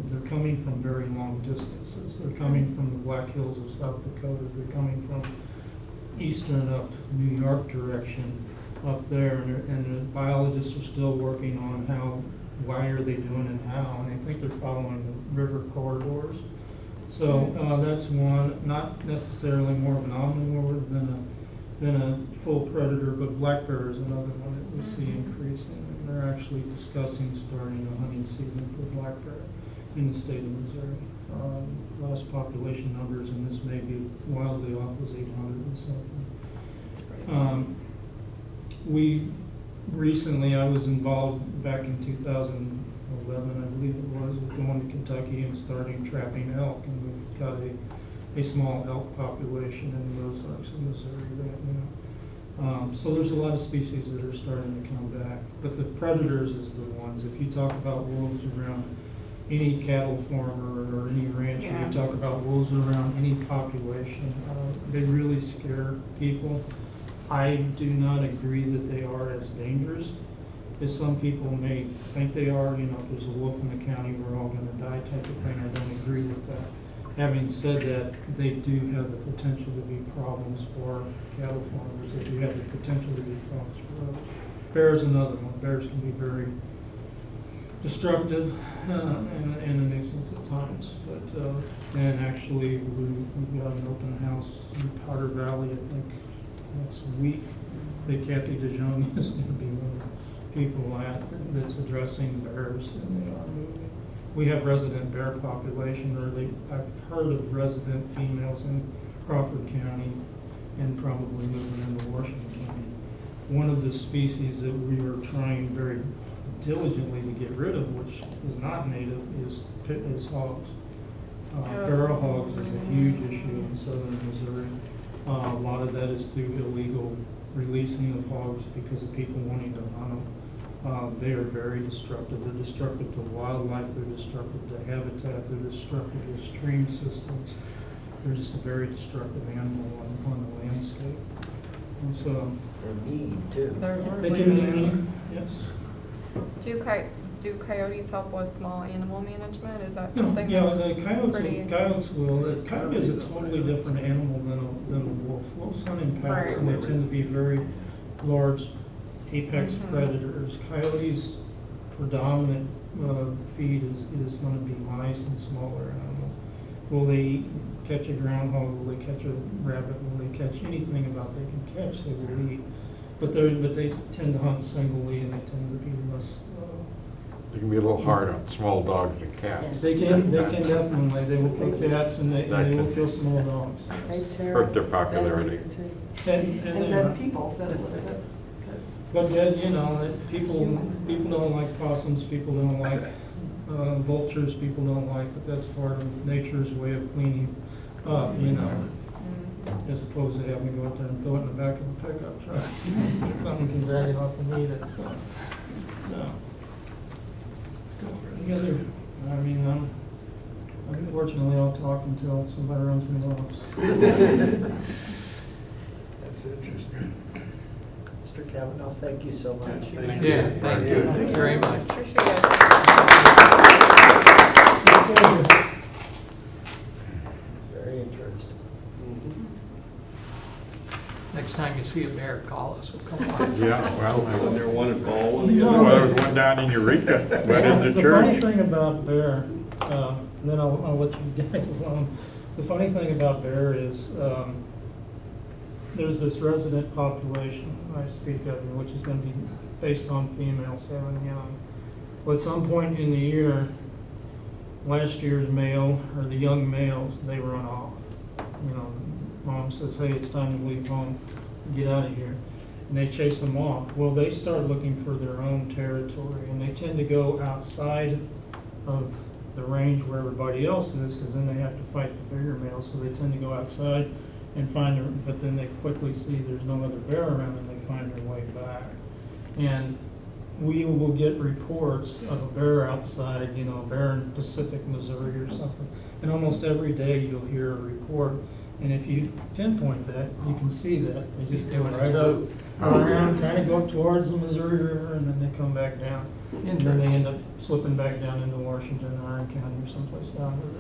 They're coming from very long distances. They're coming from the Black Hills of South Dakota. They're coming from eastern up New York direction up there, and the biologists are still working on why are they doing and how, and I think they're following the river corridors. So that's one, not necessarily more of an omnivore than a full predator, but black bear is another one that we see increasing. And they're actually discussing starting a hunting season for black bear in the state of Missouri. Last population numbers, and this may be wildly off, was 800 and something. We recently, I was involved back in 2011, I believe it was, with going to Kentucky and starting trapping elk, and we've got a small elk population in the Ozarks of Missouri right now. So there's a lot of species that are starting to come back, but the predators is the ones. If you talk about wolves around any cattle farmer or any rancher, you talk about wolves around any population, they really scare people. I do not agree that they are as dangerous as some people may think they are. You know, if there's a wolf in the county, we're all going to die type of thing. I don't agree with that. Having said that, they do have the potential to be problems for cattle farmers. They do have the potential to be problems for others. Bears another one. Bears can be very destructive and a nuisance at times. But and actually, we've got an open house in Powder Valley, I think, next week. That Kathy DeJong is going to be one of the people that's addressing bears, and they are moving. We have resident bear population, I've heard of resident females in Crawford County and probably moving into Washington County. One of the species that we are trying very diligently to get rid of, which is not native, is hogs. Feral hogs is a huge issue in southern Missouri. A lot of that is through illegal releasing of hogs because of people wanting to hunt them. They are very destructive. They're destructive to wildlife. They're destructive to habitat. They're destructive to stream systems. They're just a very destructive animal on the landscape. And so They're mean too. they can be mean. Yes. Do coyotes help with small animal management? Is that something Yeah, that's the pretty? coyotes will. The coyote is a totally different animal than a wolf. Wolves hunt in packs, and they tend to be very large apex predators. Coyotes' predominant feed is going to be mice and smaller animals. Will they catch a groundhog? Will they catch a rabbit? Will they catch anything about they can catch? They will eat. But they tend to hunt singly, and they tend to be less. They can be a little hard on small dogs and cats. They can definitely. They will kill cats, and they will kill small dogs. Hurt their popularity. And then people that But then, you know, people don't like possums, people don't like vultures, people don't like, but that's part of nature's way of cleaning up, you know, as opposed to having to go out there and throw it in the back of a pickup truck. Someone can drag it off and eat it, so the other, I mean, unfortunately, I'll talk until somebody runs me off. That's interesting. Mr. Kavanaugh, thank you so much. Yeah, thank you very much. Appreciate it. Very interesting. Next time you see a bear, call us, we'll come on. Yeah, well, There one in Baldwin, the well, other there was one down in Eureka, right in the The funny church. thing about bear, and then I'll let you guys alone. The funny thing about bear is there's this resident population I speak of, which is going to be based on females having young. Well, at some point in the year, last year's male, or the young males, they run off. You know, mom says, hey, it's time to leave home, get out of here. And they chase them off. Well, they start looking for their own territory, and they tend to go outside of the range where everybody else is, because then they have to fight the bigger males, so they tend to go outside and find their, but then they quickly see there's no other bear around, and they find their way back. And we will get reports of a bear outside, you know, a bear in Pacific, Missouri or something. And almost every day you'll hear a report. And if you pinpoint that, you can see that. They just go right up, around, kind of go up towards the Missouri River, and then they come back down. And then they end up slipping back down into Washington, Iron County, or someplace down there.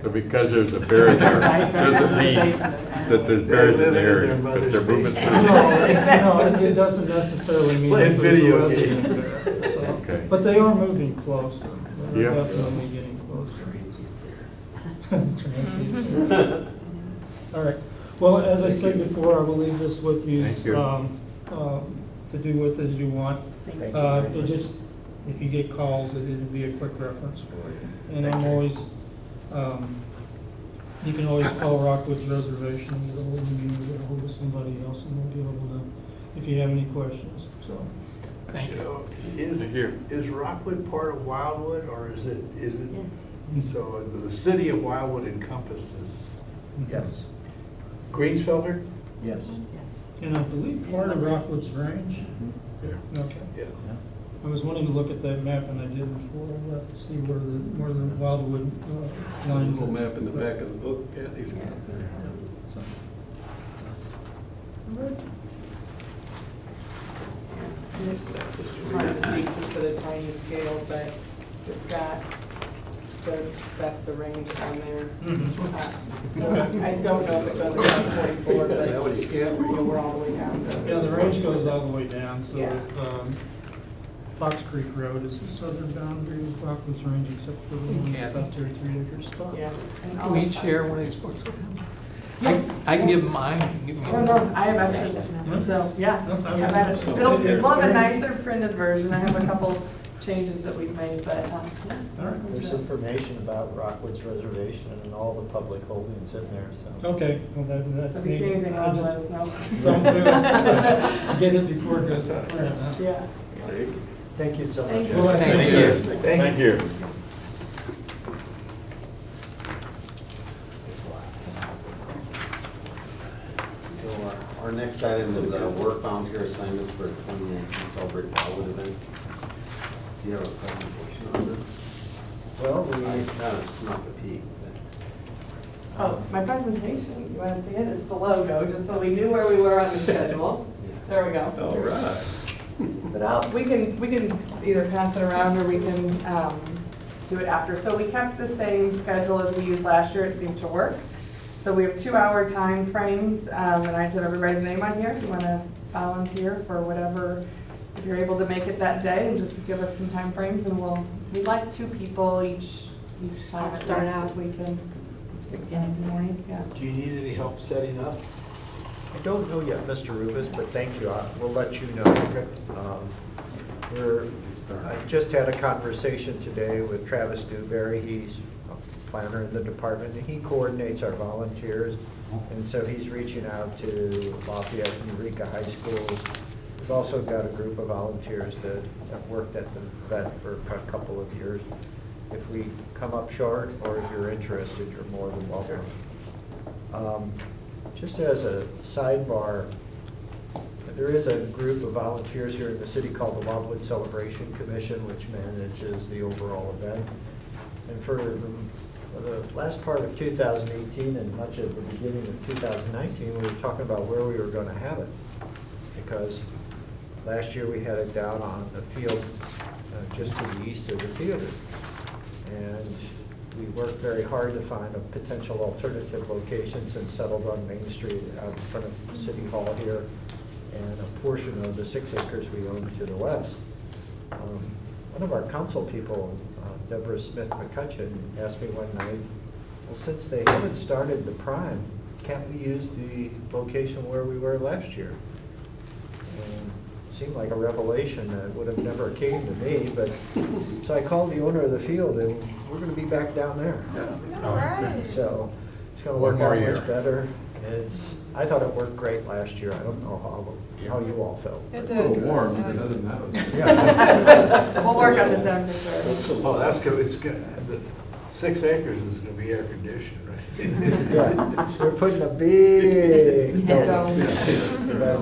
So because there's a bear there, doesn't mean that there's bears in the area, but they're moving through. No, it doesn't necessarily mean. Playing that there's video a resident games. there, so. Okay. But they are moving closer. They're Yeah. definitely getting closer. Transient. All right. Well, as I said before, I will leave this with you. Thank you. To do with as you want. Thank you. It just, if you get calls, it'll be a quick reference for you. And I'm always, you can always call Rockwood's reservation and get a hold of me or get a hold of somebody else, and we'll be able to, if you have any questions, so. Thank you. So, Thank you. is Rockwood part of Wildwood, or is it, so the city of Wildwood encompasses Yes, Greensfelder? yes. And I believe part of Rockwood's range. Yeah. Okay. Yeah. I was wanting to look at that map, and I did before. I got to see where the Wildwood lines. Little is. map in the back of the book, yeah, he's got it there. So. It's hard to see 'cause it's at a tiny scale, but it's got, says that's the range on there. So I don't know if it goes across 44, but That would, yeah, we're all the way down to. Yeah, the range goes all the way down, so Yeah. Fox Creek Road is the southern boundary of Rockwood's range, except for the one Yeah. about 33 acres. Yeah. and all Can we of that. share one of these books with him? I can give him mine. You can give me Oh, no, yours. I have extras, so, yeah. I've had it. It'll have a nicer printed version. I have a couple changes that we've made, but, All right. There's information about Rockwood's reservation and all the public holdings in there, so. Okay, well, that's. So if you see anything, I I'll just let us know. don't do it, so get it before it goes to print, huh? Yeah. Thank you so much. Thank you. Well, Thank you. Thank you. So our next item is work volunteer assignments for 2019 Celebrate Wildwood event. Do you have a presentation on this? Well, I we, kind of snuck a peek. Oh, my presentation, you want to see it? It's the logo, just so we knew where we were on the schedule. There we go. all right. But we can either pass it around or we can do it after. So we kept the same schedule as we used last year. It seemed to work. So we have 2-hour time frames, and I have everybody's name on here if you want to volunteer for whatever, if you're able to make it that day, and just give us some time frames, and we'd like 2 people each time. I'll start out. If we can. In the morning, yeah. Do you need any help setting up? I don't know yet, Mr. Rubus, but thank you. We'll let you know. I just had a conversation today with Travis Newberry. He's a planner in the department, and he coordinates our volunteers. And so he's reaching out to Lafayette and Eureka High Schools. We've also got a group of volunteers that have worked at the vet for a couple of years. If we come up short, or if you're interested, you're more than welcome. Just as a sidebar, there is a group of volunteers here in the city called the Wildwood Celebration Commission, which manages the overall event. And for the last part of 2018 and much of the beginning of 2019, we were talking about where we were going to have it. Because last year we had it down on the field just to the east of the theater. And we worked very hard to find a potential alternative locations and settled on Main Street out in front of City Hall here and a portion of the 6 acres we own to the west. One of our council people, Deborah Smith McCutcheon, asked me one night, well, since they haven't started the prime, can't we use the location where we were last year? And seemed like a revelation that would have never came to me, but, so I called the owner of the field, and we're gonna be back down there. All right. So, it's gonna One work more out year. much better. I thought it worked great last year. I don't know how you all felt. It A did. little warm, but other than that, it was- Yeah. We'll work on the temperature. Oh, that's good, it's good. 6 acres is gonna be air conditioned, right? Yeah, we're putting a big Yeah. dome. But-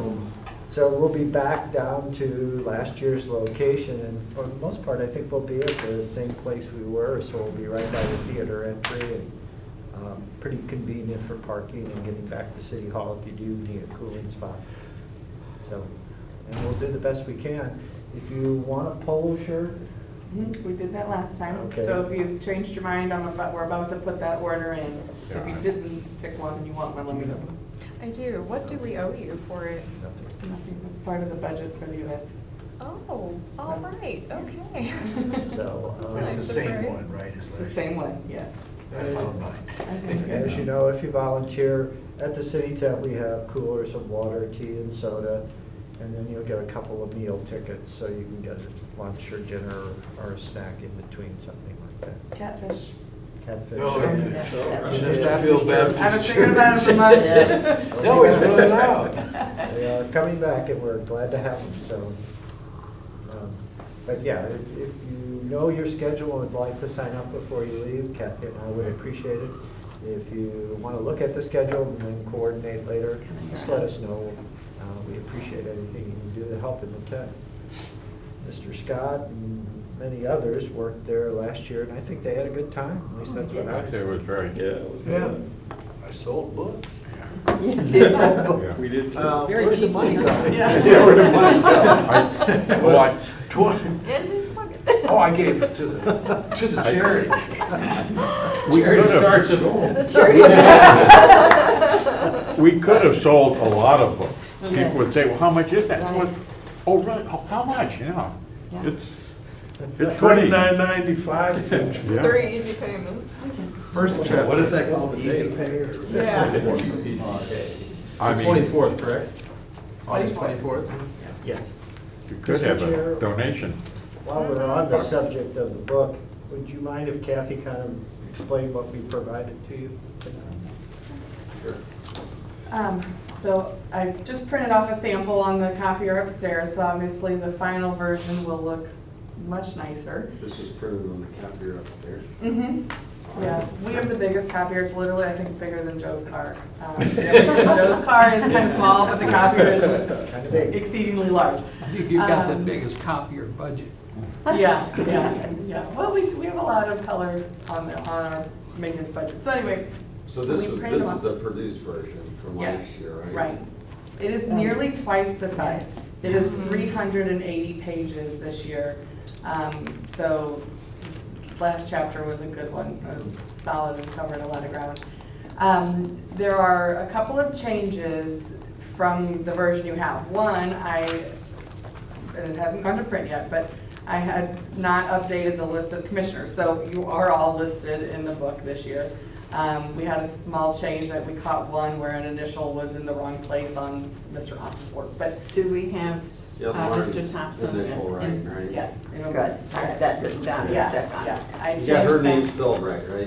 So we'll be back down to last year's location, and for the most part, I think we'll be at the same place we were, so we'll be right by the theater entry, and pretty convenient for parking and getting back to City Hall if you do need a cooling spot. So, and we'll do the best we can. If you want a polo shirt, We did that last time. Okay. So if you've changed your mind, we're about to put that order in. If you Yeah. didn't pick one and you want one, let me know. I do. What do we owe you for it? Nothing, that's part of the budget for the event. Oh, all right, okay. so. That's It's a the nice same surprise. one, right? It's The like, same one, yes. I found mine. I think we As you know, if you volunteer, at the city tent, we have coolers of water, tea, and soda, and then you'll get a couple of meal tickets, so you can get lunch or dinner or a snack in between, something like that. Catfish. Catfish. Oh, Yeah. yeah. Just Just after feel church. bad. I was thinking about it for months. They always run out. They are coming back, and we're glad to have them, so. But yeah, if you know your schedule and would like to sign up before you leave, Kathy and I would appreciate it. If you want to look at the schedule and then coordinate later, just let us know. We appreciate anything you can do to help in the tent. Mr. Scott and many others worked there last year, and I think they had a good time. At least that's what I It was very, Yeah. I sold books. yeah. We did too. Where's the money going? Yeah. Where'd the money go? Well, I- 20. In his pocket. Oh, I gave it to the charity. We Charity could have- starts at home. We could have sold a lot of books. Yes. People would say, well, how much is that? Right. Well, oh, really? Oh, how much, you know? Yeah. It's funny. $29.95. Yeah. 3 easy payments. First chapter. What is that called, easy pay or? Yeah. I mean, 24th, correct? August 24th? Yes. you could have Mr. a donation. While we're on the subject of the book, would you mind if Kathy kind of explained what we provided to you? So I just printed off a sample on the copier upstairs, so obviously the final version will look much nicer. This was printed on the copier upstairs. Yeah, we have the biggest copier, it's literally, I think, bigger than Joe's car. Joe's car is kind of small, but the copier is Kind of big. exceedingly large. I think you've got the Um, biggest copier budget. Yeah. Well, we have a lot of color on our maintenance budget. So anyway. So this we was, printed this them is up. the produced version from Yes, last year, right? right. It is nearly twice the size. It is 380 pages this year. So this last chapter was a good one. It was solid and covered a lot of ground. There are a couple of changes from the version you have. One, and it hasn't gone to print yet, but I had not updated the list of commissioners. So you are all listed in the book this year. We had a small change that we caught one where an initial was in the wrong place on Mr. Haas's work, but Do we have The other one Mr. is Thompson? initial, right, in- right? yes. it'll- Good, I have that written down. Yeah, Check on it. yeah. I You got her changed name that. spelled right, right?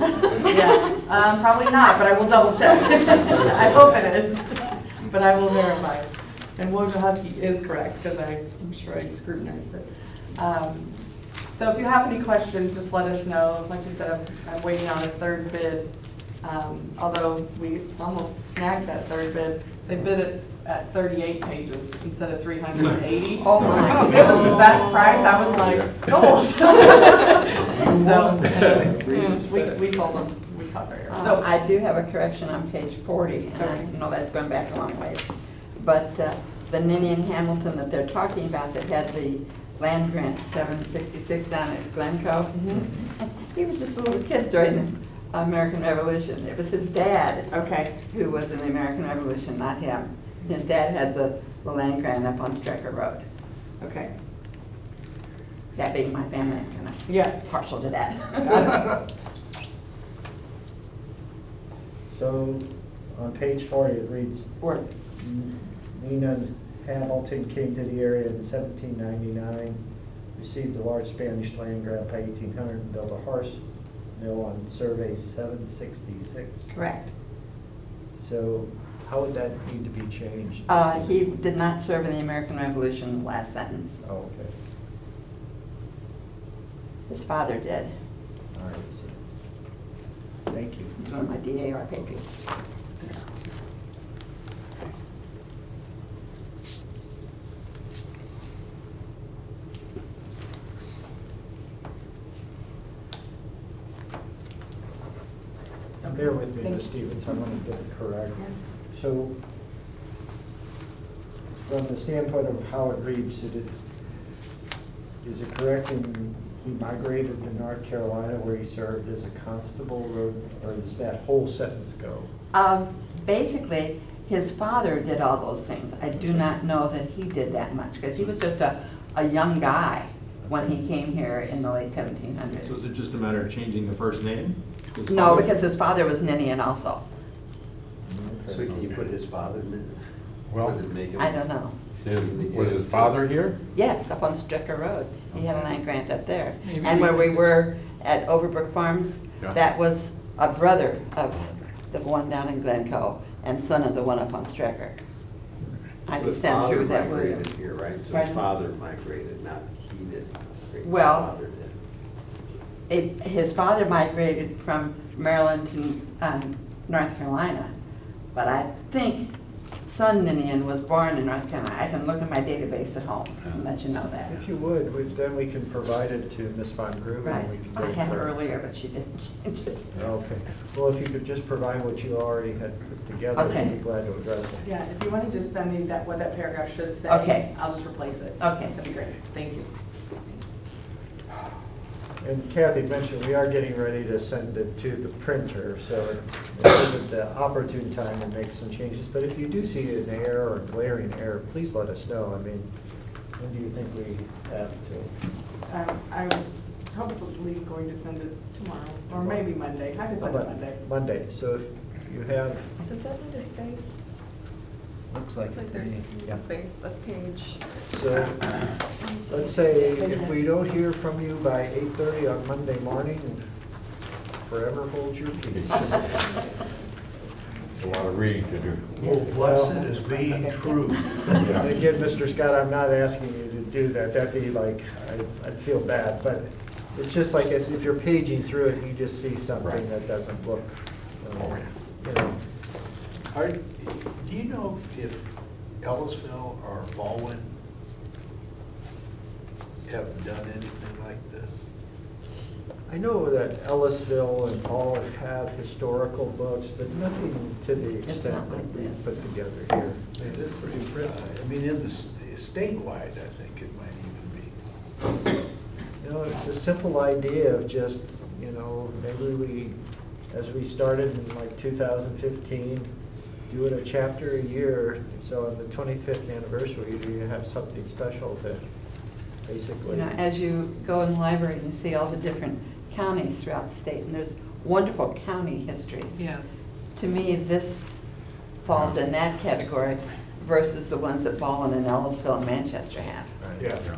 Yeah, probably not, but I will double check. I hope it is, but I will verify. And Wojciechowski is correct, because I'm sure I scrutinized it. So if you have any questions, just let us know. Like you said, I'm waiting on a third bid. Although we almost snagged that third bid. They bid it at 38 pages instead of 380. Oh my. It was the best price. I was like, sold. So we told them, we cover it. So So I do have a correction on page 40, and I know that's going back a long ways. But the Ninian Hamilton that they're talking about that had the land grant 766 down at Glencoe, he was just a little kid during the American Revolution. It was his dad okay. who was in the American Revolution, not him. His dad had the land grant up on Strecker Road. Okay. That being my family, I'm kind of Yeah. partial to that. So on page 40, it reads, Or Nina Hamilton came to the area in 1799, received a large Spanish land grant by 1800 and built a horse mill on survey 766. Correct. So how would that need to be changed? He did not serve in the American Revolution, last sentence. Oh, okay. His father did. All right. So, thank you. My DAR Patriots. Bear with me, Ms. Stevens, I want to get it correct. So, from the standpoint of how it reads, is it correct in he migrated to North Carolina where he served as a constable, or does that whole sentence go? Basically, his father did all those things. I do not know that he did that much, because he was just a young guy when he came here in the late 1700s. So is it just a matter of changing the first name? His No, father? because his father was Ninian also. So can you put his father in it? Well, Would it make him- I don't know. Was his father here? Yes, up on Stricker Road. He had a land grant up there. Maybe And we where we could- were at Overbrook Farms, Yeah. that was a brother of the one down in Glencoe and son of the one up on Stricker. I So his descend father through that William. migrated here, right? So his Pardon? father migrated, not he did. His Well- father did. His father migrated from Maryland to North Carolina, but I think son Ninian was born in North Carolina. I can look in my database at home and let you know that. If you would, then we can provide it to Ms. Von Grooven. Right. and we can I go had for it it. earlier, but she didn't change it. Okay. Well, if you could just provide what you already had put together, Okay. I'd be glad to address it. Yeah, if you want to just send me that, what that paragraph should say. Okay. I'll just replace it. Okay. That'd be great. Thank you. And Kathy mentioned we are getting ready to send it to the printer, so it isn't the opportune time to make some changes. But if you do see an error or glaring error, please let us know. I mean, when do you think we have to? I was hopefully going to send it tomorrow, or maybe Monday. I can send it Monday. Monday. So if you have, Does that need a space? looks like Looks like it's there's yeah. a space, that's page. So let's say if we don't hear from you by 8:30 on Monday morning, forever hold your peace. A lot of reading to do. Oh, blessed is being true. And again, Mr. Scott, I'm not asking you to do that. That'd be like, I'd feel bad. But it's just like as if you're paging through it and you just see something Right. that doesn't look, Oh, you know. Do you know if Ellisville or Baldwin have done anything like this? I know that Ellisville and all have historical books, but nothing to the extent not that like we this. put together here. I mean, this is, I mean, in the statewide, I think it might even be. You know, it's a simple idea of just, you know, maybe we, as we started in like 2015, do it a chapter a year. So on the 25th anniversary, you have something special to basically. You know, as you go in the library and you see all the different counties throughout the state, and there's wonderful county histories. Yeah. To me, this falls in that category versus the ones that Baldwin and Ellisville and Manchester have. Right. Yeah.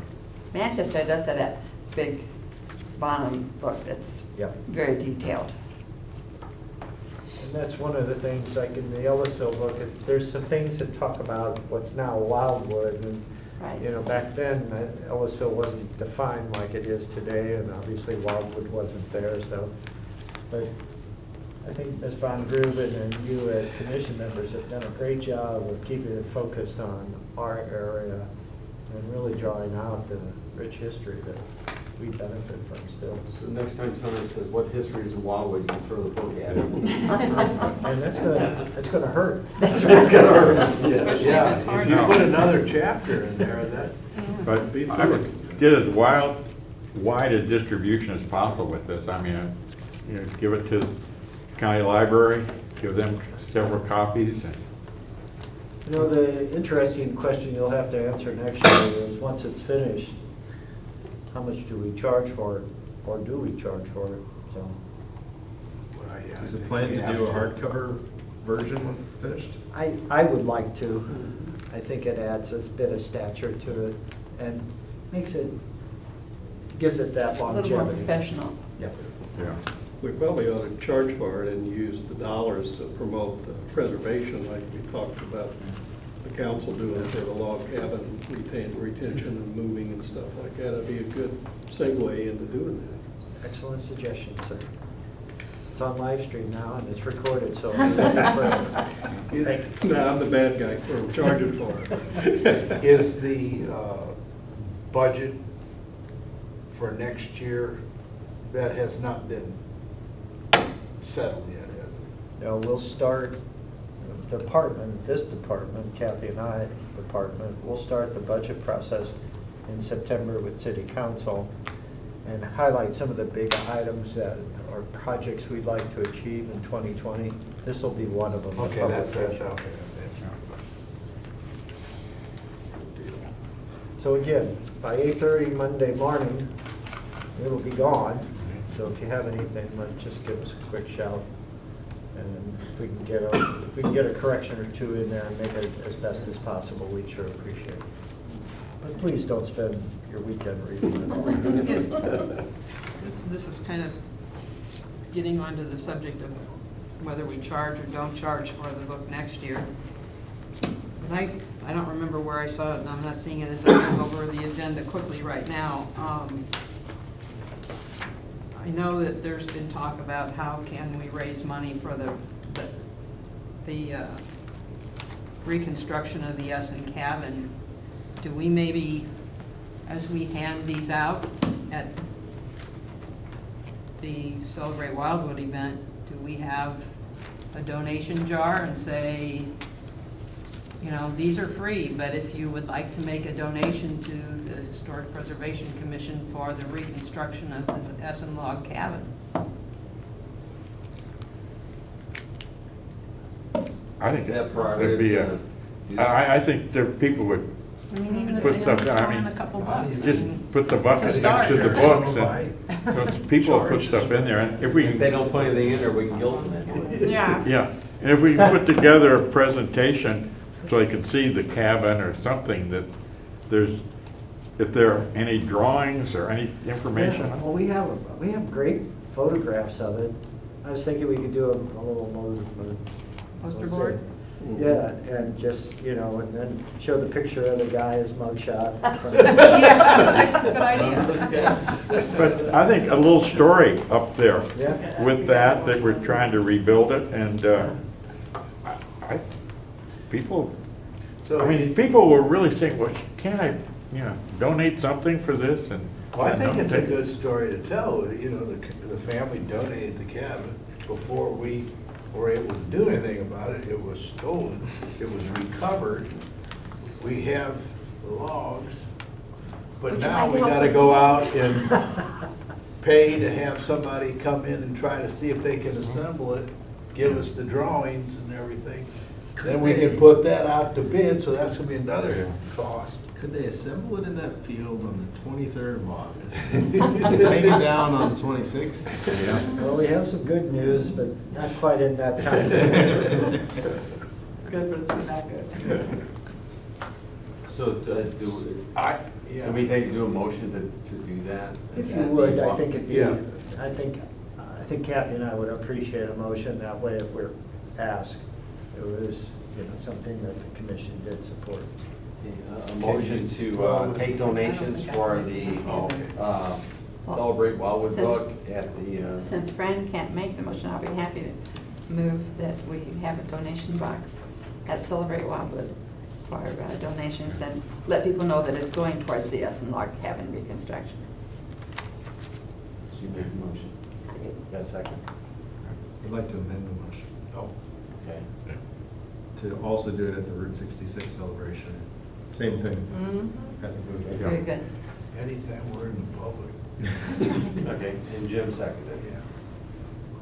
Manchester does have that big Bonham book that's Yeah. very detailed. And that's one of the things, like in the Ellisville book, there's some things that talk about what's now Wildwood. And, Right. you know, back then, Ellisville wasn't defined like it is today, and obviously Wildwood wasn't there, so. But I think Ms. Von Grooven and you as commission members have done a great job of keeping it focused on our area and really drawing out the rich history that we benefit from still. So next time someone says, what history is in Wildwood, you can throw the book at them. And that's gonna hurt. That's It's gonna hurt. Yeah, it's hard if you now. put another chapter in there, that. But Be I would get as wide a distribution as possible with this. I mean, you know, give it to the county library, give them several copies, and You know, the interesting question you'll have to answer next year is, once it's finished, how much do we charge for it, or do we charge for it? So, Is the plan to do a hardcover version when finished? I would like to. I think it adds a bit of stature to it and gives it that A longevity. little more professional. Yeah. Yeah. We probably ought to charge for it and use the dollars to promote the preservation like we talked about the council doing for the log cabin retention and moving and stuff like that. It'd be a good segue into doing that. Excellent suggestion, sir. It's on live stream now and it's recorded, so. It'll be for- No, I'm the bad guy for charging for it. Is the budget for next year, that has not been settled yet, has it? Now, we'll start, this department, Kathy and I's department, we'll start the budget process in September with city council and highlight some of the big items that are projects we'd like to achieve in 2020. This will be one of them. the Okay, public that's session. okay. So again, by 8:30 Monday morning, it'll be gone. So if you have anything, just give us a quick shout. And if we can get a correction or two in there and make it as best as possible, we'd sure appreciate it. But please don't spend your weekend reading Yes. it. This is kind of getting onto the subject of whether we charge or don't charge for the book next year. But I don't remember where I saw it, and I'm not seeing it as I look over the agenda quickly right now. I know that there's been talk about how can we raise money for the reconstruction of the Essen cabin. Do we maybe, as we hand these out at the Celebrate Wildwood event, do we have a donation jar and say, you know, these are free, but if you would like to make a donation to the Historic Preservation Commission for the reconstruction of the Essen log cabin? I think Is that there'd be private, I think there, people would I mean, even if Put they the- don't throw I in mean, a couple bucks. I just mean, put the bucket It's a next to the start. books and, because people put stuff in there, and if we, If they don't put anything in there, we can guilt them into it. Yeah. yeah, and if we can put together a presentation so they can see the cabin or something that there's, if there are any drawings or any information. Well, we have great photographs of it. I was thinking we could do a little Poster board? Yeah, and just, and then show the picture of the guy, his mugshot. Yeah, that's a good idea. But I think a little story up there Yeah. with that we're trying to rebuild it, and people, I mean, people were really saying, well, can't I, donate something for this? And Well, I think it's a good story to tell. The family donated the cabin before we were able to do anything about it. It was stolen, it was recovered. We have the logs, but now we gotta go out and pay to have somebody come in and try to see if they can assemble it, give us the drawings and everything. Then we can put that out to bid, so that's gonna be another cost. Could they assemble it in that field on the 23rd of August? Take it down on the 26th? Well, we have some good news, but not quite in that time. It's good, but it's not that good. So can we do a motion to do that? If you would, I think Yeah. I think Kathy and I would appreciate a motion that way if we're asked. It was, something that the commission did support. A motion to take donations for the Celebrate Wildwood Since- book at the, Since Fran can't make the motion, I'll be happy to move that we have a donation box at Celebrate Wildwood for donations and let people know that it's going towards the Essen log cabin reconstruction. so you make the motion. Got a second? I'd like to amend the motion Oh, Okay. to also do it at the Route 66 celebration. Same thing at the booth. Very good. anytime we're in the public. Okay, and Jim seconded. Yeah.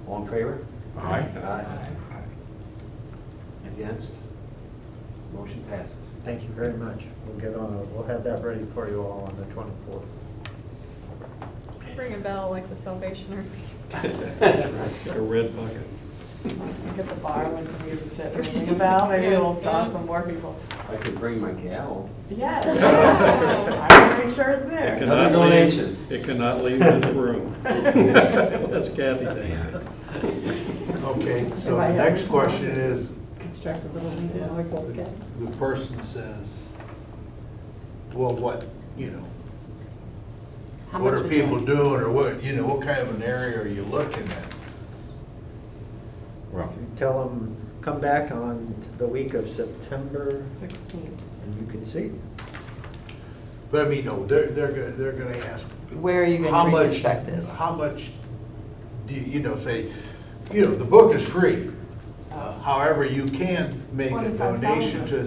All in favor? Aye. Against? Motion passes. Thank you very much. We'll have that ready for you all on the 24th. Ring a bell like the Salvation Army. A red bucket. Get the bar when somebody gets a tip or anything about, maybe it'll draw some more people. I could bring my gavel. Yes, yeah. I want to make sure it's It there. cannot Another leave, donation. it cannot leave this room. As Kathy thinks. Okay, so the next question is, Construct a little window like what we get. the person says, well, what, How what much are was people that? doing, or what kind of an area are you looking at? Well, Tell them, come back on the week of September 16. and you can see. But I mean, no, they're gonna ask. Where are you how gonna much- reconstruct this? How much do say, the book is free. However, you can make a donation to,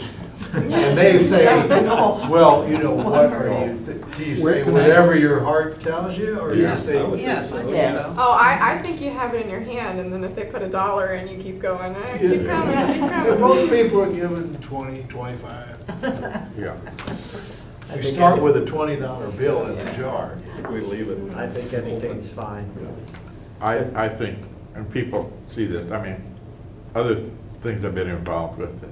and they say, well, what are you, do you Where say can I- whatever your heart tells you, or do you Yes, say? I would Yes, I think Yes. so. Oh, I think you have it in your hand, and then if they put $1 in, you keep going, keep Yeah. coming, keep coming. Most people are giving 20, 25. yeah. You start with a $20 bill in the jar. We leave it. I think anything's fine. I think, and people see this, I mean, other things I've been involved with.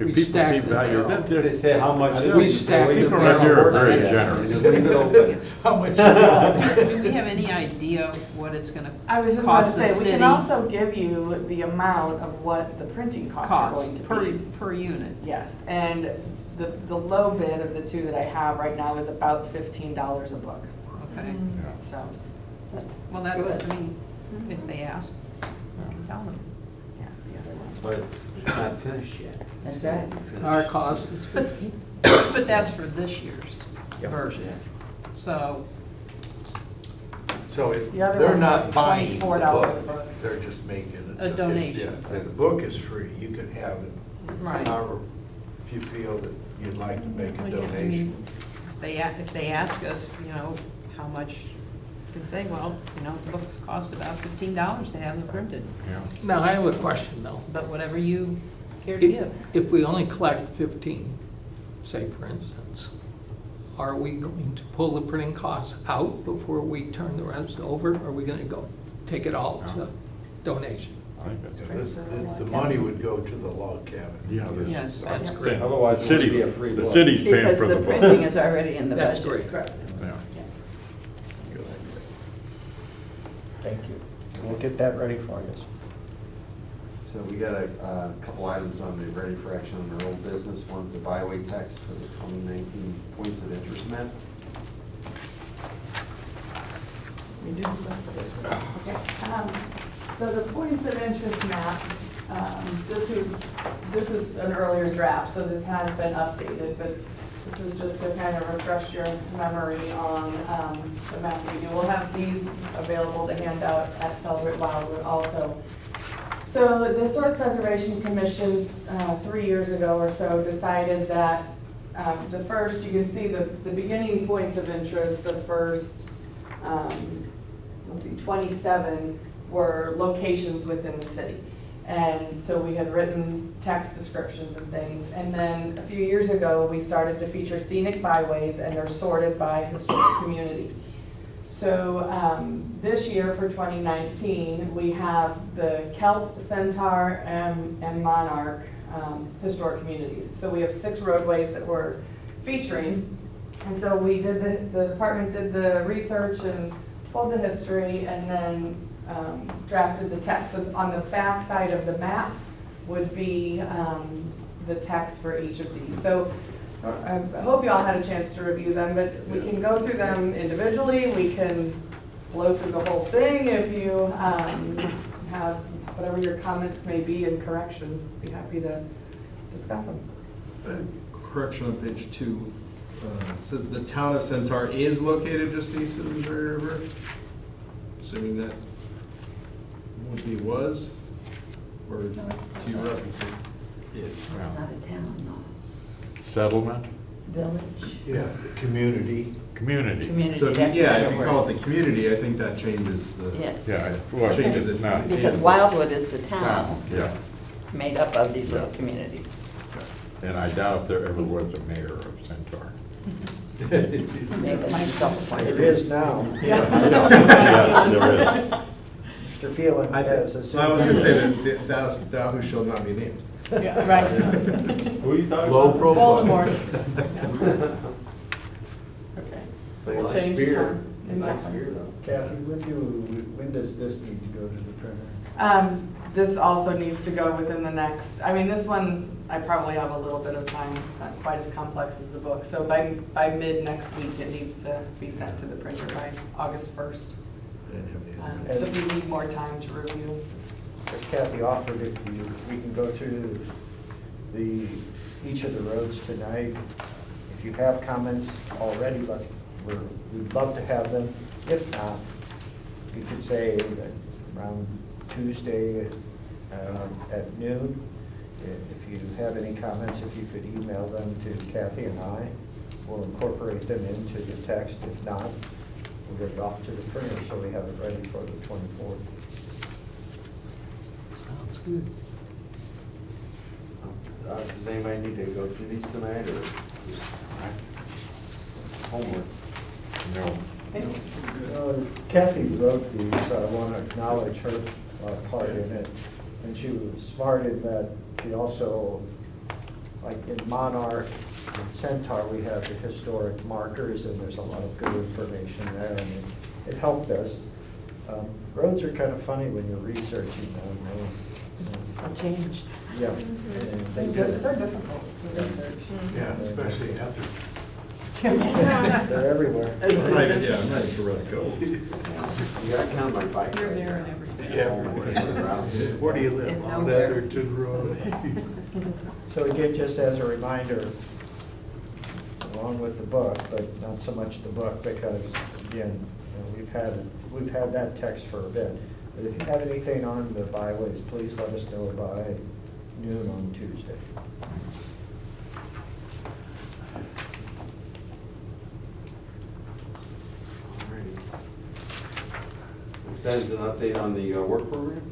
We If people see stack the value, barrel. then They say how much is it? We stack the People around here are very generous. Leave it open. How much? Do we have any idea what it's gonna I was just about cost to the say, we city? can also give you the amount of what the printing costs are going to Cost be. per unit? Yes, and the low bid of the two that I have right now is about $15 a book, Okay, so, well, that, Good. I mean, if they ask, you can tell them. yeah, the other one. But it's not finished yet. That's right. Our cost is 50. But that's for this year's Yep. version. So, So The other they're one's not like buying the $24 a book, book. they're just making A donation. Yeah, say the book is free, you can have it. Right. However, if you feel that you'd like to make a well, yeah, I donation. mean, if they ask us, how much, you can say, well, the books cost about $15 to have them printed, Yeah. Now, I have a question though. but whatever you care to give. If we only collect 15, say for instance, are we going to pull the printing costs out before we turn the rest over? Or are we going to go take it all to donation? I think that's, The money would go to the log cabin. yeah, Yes. That's great. Otherwise, it would be a free the book. city's paying Because for the the printing book. is already in the budget. That's great. Correct. Yeah. Thank you. We'll get that ready for you. So we got a couple items on the ready for action on our old business. One's the byway text for the 2019 points of interest map. We do that. Okay. So the points of interest map, this is an earlier draft, so this has been updated, but this is just to kind of refresh your memory on the map we do. We'll have these available to hand out at Celebrate Wildwood also. So the Historic Preservation Commission, 3 years ago or so, decided that the first, you can see the beginning points of interest, the first, let's see, 27 were locations within the city. And so we had written text descriptions and things. And then a few years ago, we started to feature scenic byways, and they're sorted by historic community. So this year for 2019, we have the Kelp, Centaur, and Monarch historic communities. So we have 6 roadways that we're featuring. And so we did the department did the research and pulled the history, and then drafted the text. So on the back side of the map would be the text for each of these. So I hope you all had a chance to review them, but we can go through them individually. We can blow through the whole thing if you have whatever your comments may be and corrections. Be happy to discuss them. Correction on page 2. It says the town of Centaur is located just east of the Missouri River. Assuming that would be was, or do you reference it? Is. It's not a town, Settlement, no. Village. Yeah, the community. community. Community, So if that's you, yeah, the if you word. call it the community, I think that changes the. Yeah, Yeah, well, Changes it's it. not. because Wildwood is the town Yeah, made up of these little Yeah. communities. and I doubt there ever was a mayor of Centaur. Makes myself appointed. It is now. Yes, there is. Mr. Phelan has a. I was gonna say that thou who shall not be named. Yeah, right. Who are you talking Low about? profile. Voldemort. Okay. It's a We'll nice change beer. time. Nice beer, though. Kathy, when does this need to go to the printer? This also needs to go within the next, I mean, this one, I probably have a little bit of time. It's not quite as complex as the book. So by mid next week, it needs to be sent to the printer by August 1st. So if you need more time to review. As Kathy offered, we can go through each of the roads tonight. If you have comments already, we'd love to have them. If not, you could say that around Tuesday at noon. If you have any comments, if you could email them to Kathy and I, we'll incorporate them into the text. If not, we'll get it off to the printer so we have it ready for the 24th. Sounds good. Does anybody need to go through these tonight, or homework? No. Kathy wrote these, so I want to acknowledge her part in it. And she was smart in that she also, like in Monarch and Centaur, we have the historic markers, and there's a lot of good information there, and it helped us. Roads are kind of funny when you're researching them. It changed. Yeah, and they They're do. difficult to research. Yeah, especially after. They're everywhere. I'm not even sure where it goes. You gotta count my bike. You're right there now. and everything. Yeah. Where do you live? In On nowhere. Atherton Road? So again, just as a reminder, along with the book, but not so much the book, because again, we've had that text for a bit. But if you have anything on the byways, please let us know by noon on Tuesday. Alrighty. Next item is an update on the work program.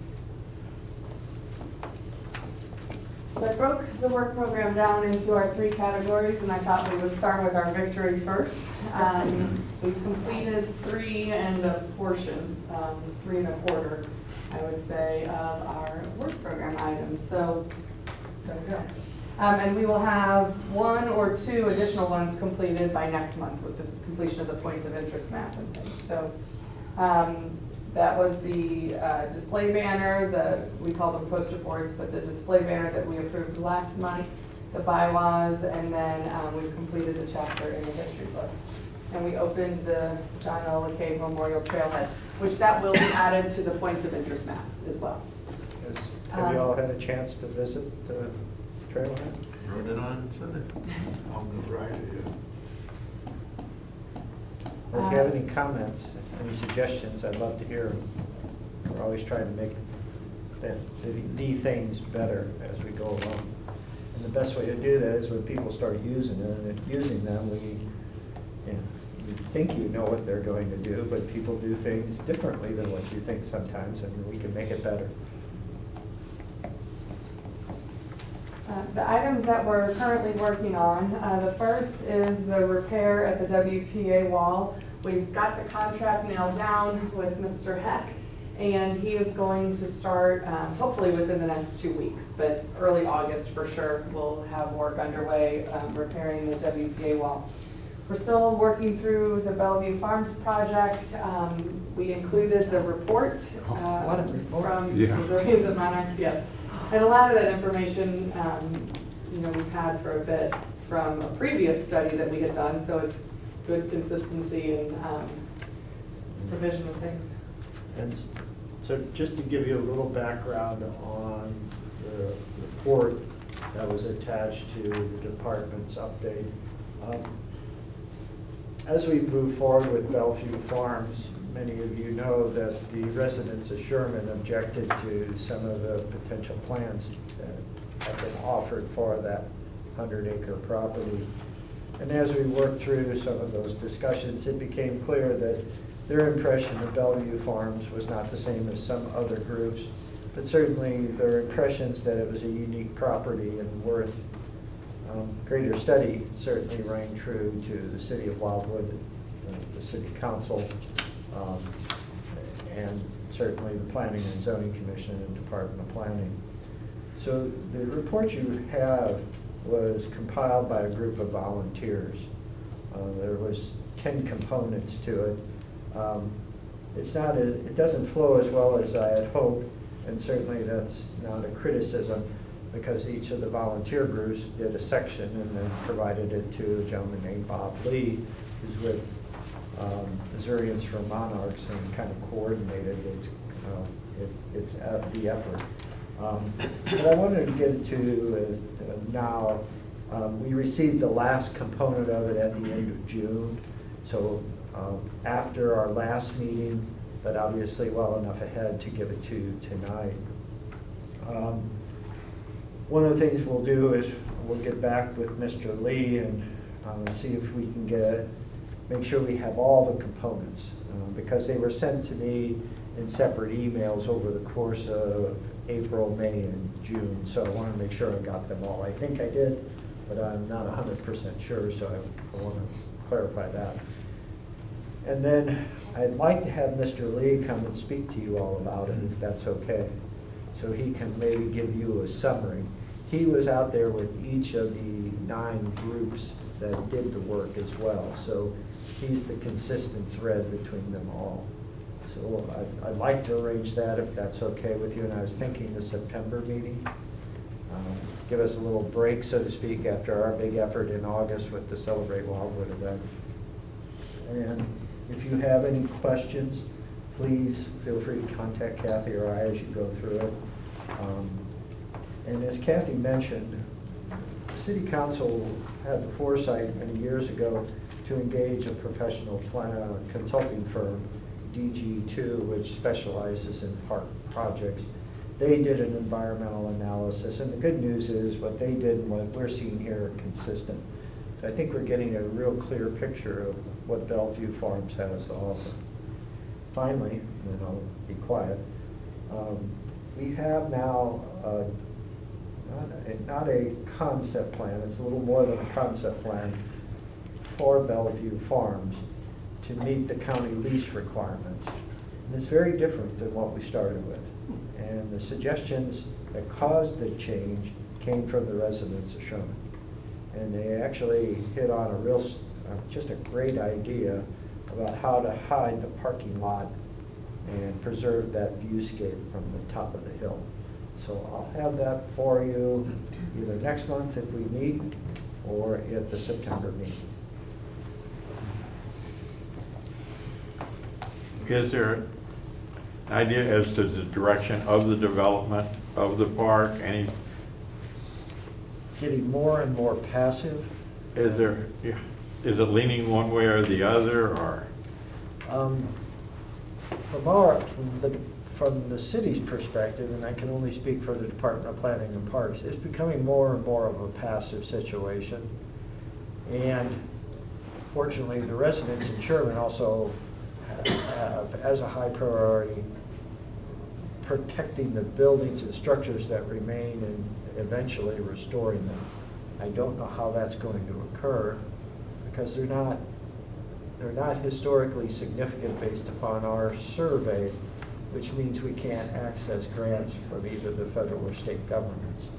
So I broke the work program down into our 3 categories, and I thought we would start with our victory first. We've completed 3 and a portion, 3 and a quarter, I would say, of our work program items. So there we go. And we will have 1 or 2 additional ones completed by next month with the completion of the points of interest map and things. So that was the display banner, we call them poster boards, but the display banner that we approved last month, the bylaws, and then we've completed the chapter in the history book. And we opened the John L. LeCabe Memorial Trailhead, which that will be added to the points of interest map as well. Have you all had a chance to visit the Trailhead? Wrote it on Sunday. On the right, Or if you have any comments, any suggestions, I'd love to hear them. We're always trying to make the things better as we go along. And the best way to do that is when people start using it, and using them, you think you know what they're going to do, but people do things differently than what you think sometimes, and we can make it better. The items that we're currently working on, the first is the repair at the Wpa Wall. We've got the contract nailed down with Mr. Heck, and he is going to start hopefully within the next 2 weeks, but early August for sure. We'll have work underway repairing the Wpa Wall. We're still working through the Bellevue Farms project. We included the report What a report. from Yeah. Missourians and Monarchs, yes. And a lot of that information, we've had for a bit from a previous study that we had done, so it's good consistency and provision of things. And so just to give you a little background on the report that was attached to the department's update. As we move forward with Bellevue Farms, many of you know that the residents of Sherman objected to some of the potential plans that have been offered for that 100-acre property. And as we worked through some of those discussions, it became clear that their impression of Bellevue Farms was not the same as some other groups, but certainly their impressions that it was a unique property and worth greater study certainly rang true to the city of Wildwood, the city council, and certainly the Planning and Zoning Commission and Department of Planning. So the report you have was compiled by a group of volunteers. There was 10 components to it. It doesn't flow as well as I had hoped, and certainly that's not a criticism, because each of the volunteer groups did a section and then provided it to a gentleman named Bob Lee, who's with Missourians for Monarchs, and kind of coordinated the effort. What I wanted to get to is now, we received the last component of it at the end of June. So after our last meeting, but obviously well enough ahead to give it to you tonight. One of the things we'll do is we'll get back with Mr. Lee and see if we can make sure we have all the components, because they were sent to me in separate emails over the course of April, May, and June. So I want to make sure I got them all. I think I did, but I'm not 100% sure, so I want to clarify that. And then I'd like to have Mr. Lee come and speak to you all about it, if that's okay. So he can maybe give you a summary. He was out there with each of the 9 groups that did the work as well. So he's the consistent thread between them all. So I'd like to arrange that if that's okay with you. And I was thinking the September meeting. Give us a little break, so to speak, after our big effort in August with the Celebrate Wildwood event. And if you have any questions, please feel free to contact Kathy or I as you go through it. And as Kathy mentioned, the City Council had the foresight many years ago to engage a professional consulting firm, DG2, which specializes in park projects. They did an environmental analysis, and the good news is what they did and what we're seeing here are consistent. So I think we're getting a real clear picture of what Bellevue Farms has to offer. Finally, and then I'll be quiet, we have now not a concept plan, it's a little more than a concept plan for Bellevue Farms to meet the county lease requirements. And it's very different than what we started with. And the suggestions that caused the change came from the residents of Sherman. And they actually hit on a real, just a great idea about how to hide the parking lot and preserve that viewscape from the top of the hill. So I'll have that for you either next month if we meet or at the September meeting. Is there an idea as to the direction of the development of the park? Any, Getting more and more passive. is it leaning one way or the other, or? From the city's perspective, and I can only speak for the Department of Planning and Parks, it's becoming more and more of a passive situation. And fortunately, the residents in Sherman also have, as a high priority, protecting the buildings and structures that remain and eventually restoring them. I don't know how that's going to occur because they're not historically significant based upon our survey, which means we can't access grants from either the federal or state governments.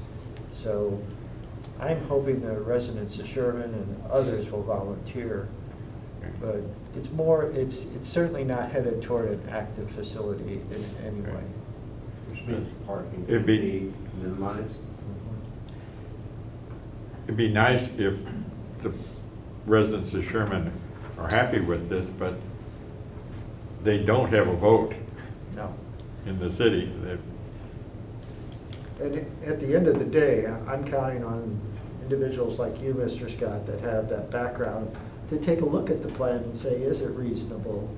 So I'm hoping the residents of Sherman and others will volunteer, but it's certainly not headed toward an active facility in any way. Which means the parking It'd could be- be minimized. It'd be nice if the residents of Sherman are happy with this, but they don't have a vote No. in the city. And at the end of the day, I'm counting on individuals like you, Mr. Scott, that have that background to take a look at the plan and say, is it reasonable?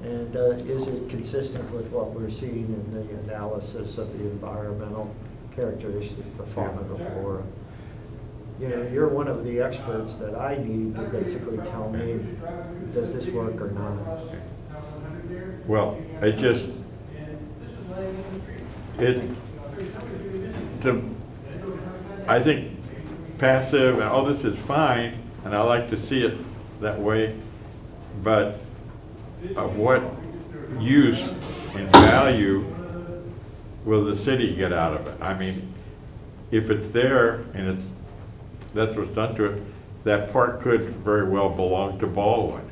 And is it consistent with what we're seeing in the analysis of the environmental characteristics, the fauna, the flora? You know, you're one of the experts that I need to basically tell me, does this work or not? Well, I think passive and all this is fine, and I like to see it that way, but of what use and value will the city get out of it? I mean, if it's there and that's what's done to it, that park could very well belong to Baldwin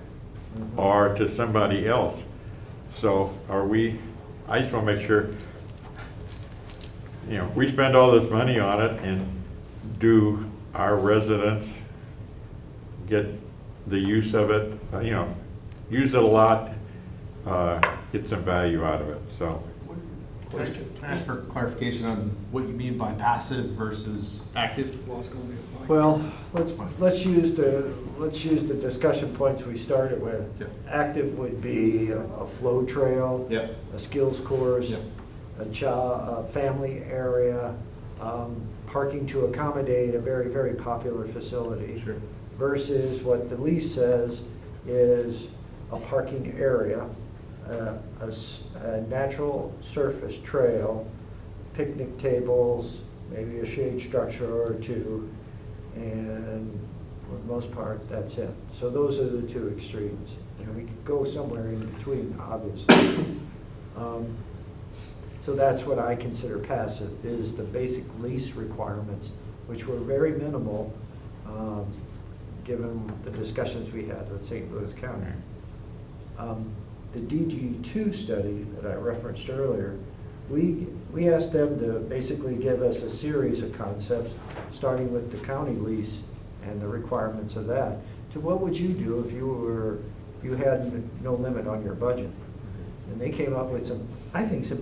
or to somebody else. So I just want to make sure, we spend all this money on it, and do our residents get the use of it? Use it a lot, get some value out of it, so. Question. Can I ask for clarification on what you mean by passive versus active? Well, it's gonna be a bike. Well, let's use the discussion points we started with. Yeah. Active would be a flow trail. Yeah. A skills course. Yeah. A family area, parking to accommodate a very, very popular facility. Sure. Versus what the lease says is a parking area, a natural surface trail, picnic tables, maybe a shade structure or two, and for the most part, that's it. So those are the two extremes. And we could go somewhere in between, obviously. So that's what I consider passive, is the basic lease requirements, which were very minimal, given the discussions we had with St. Louis County. The DG2 study that I referenced earlier, we asked them to basically give us a series of concepts, starting with the county lease and the requirements of that, to what would you do if you had no limit on your budget? And they came up with some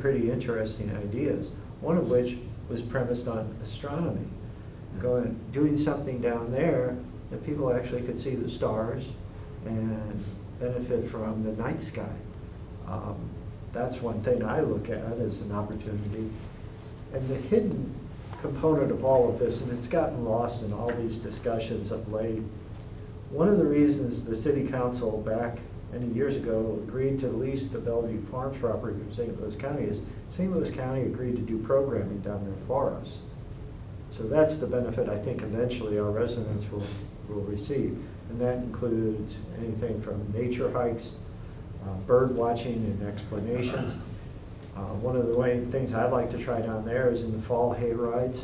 pretty interesting ideas, one of which was premised on astronomy. Doing something down there that people actually could see the stars and benefit from the night sky. That's one thing I look at as an opportunity. And the hidden component of all of this, and it's gotten lost in all these discussions of late, one of the reasons the city council back many years ago agreed to lease the Bellevue Farms property from St. Louis County is St. Louis County agreed to do programming down there for us. So that's the benefit I think eventually our residents will receive. And that includes anything from nature hikes, bird watching and explanations. One of the things I'd like to try down there is in the fall hay rides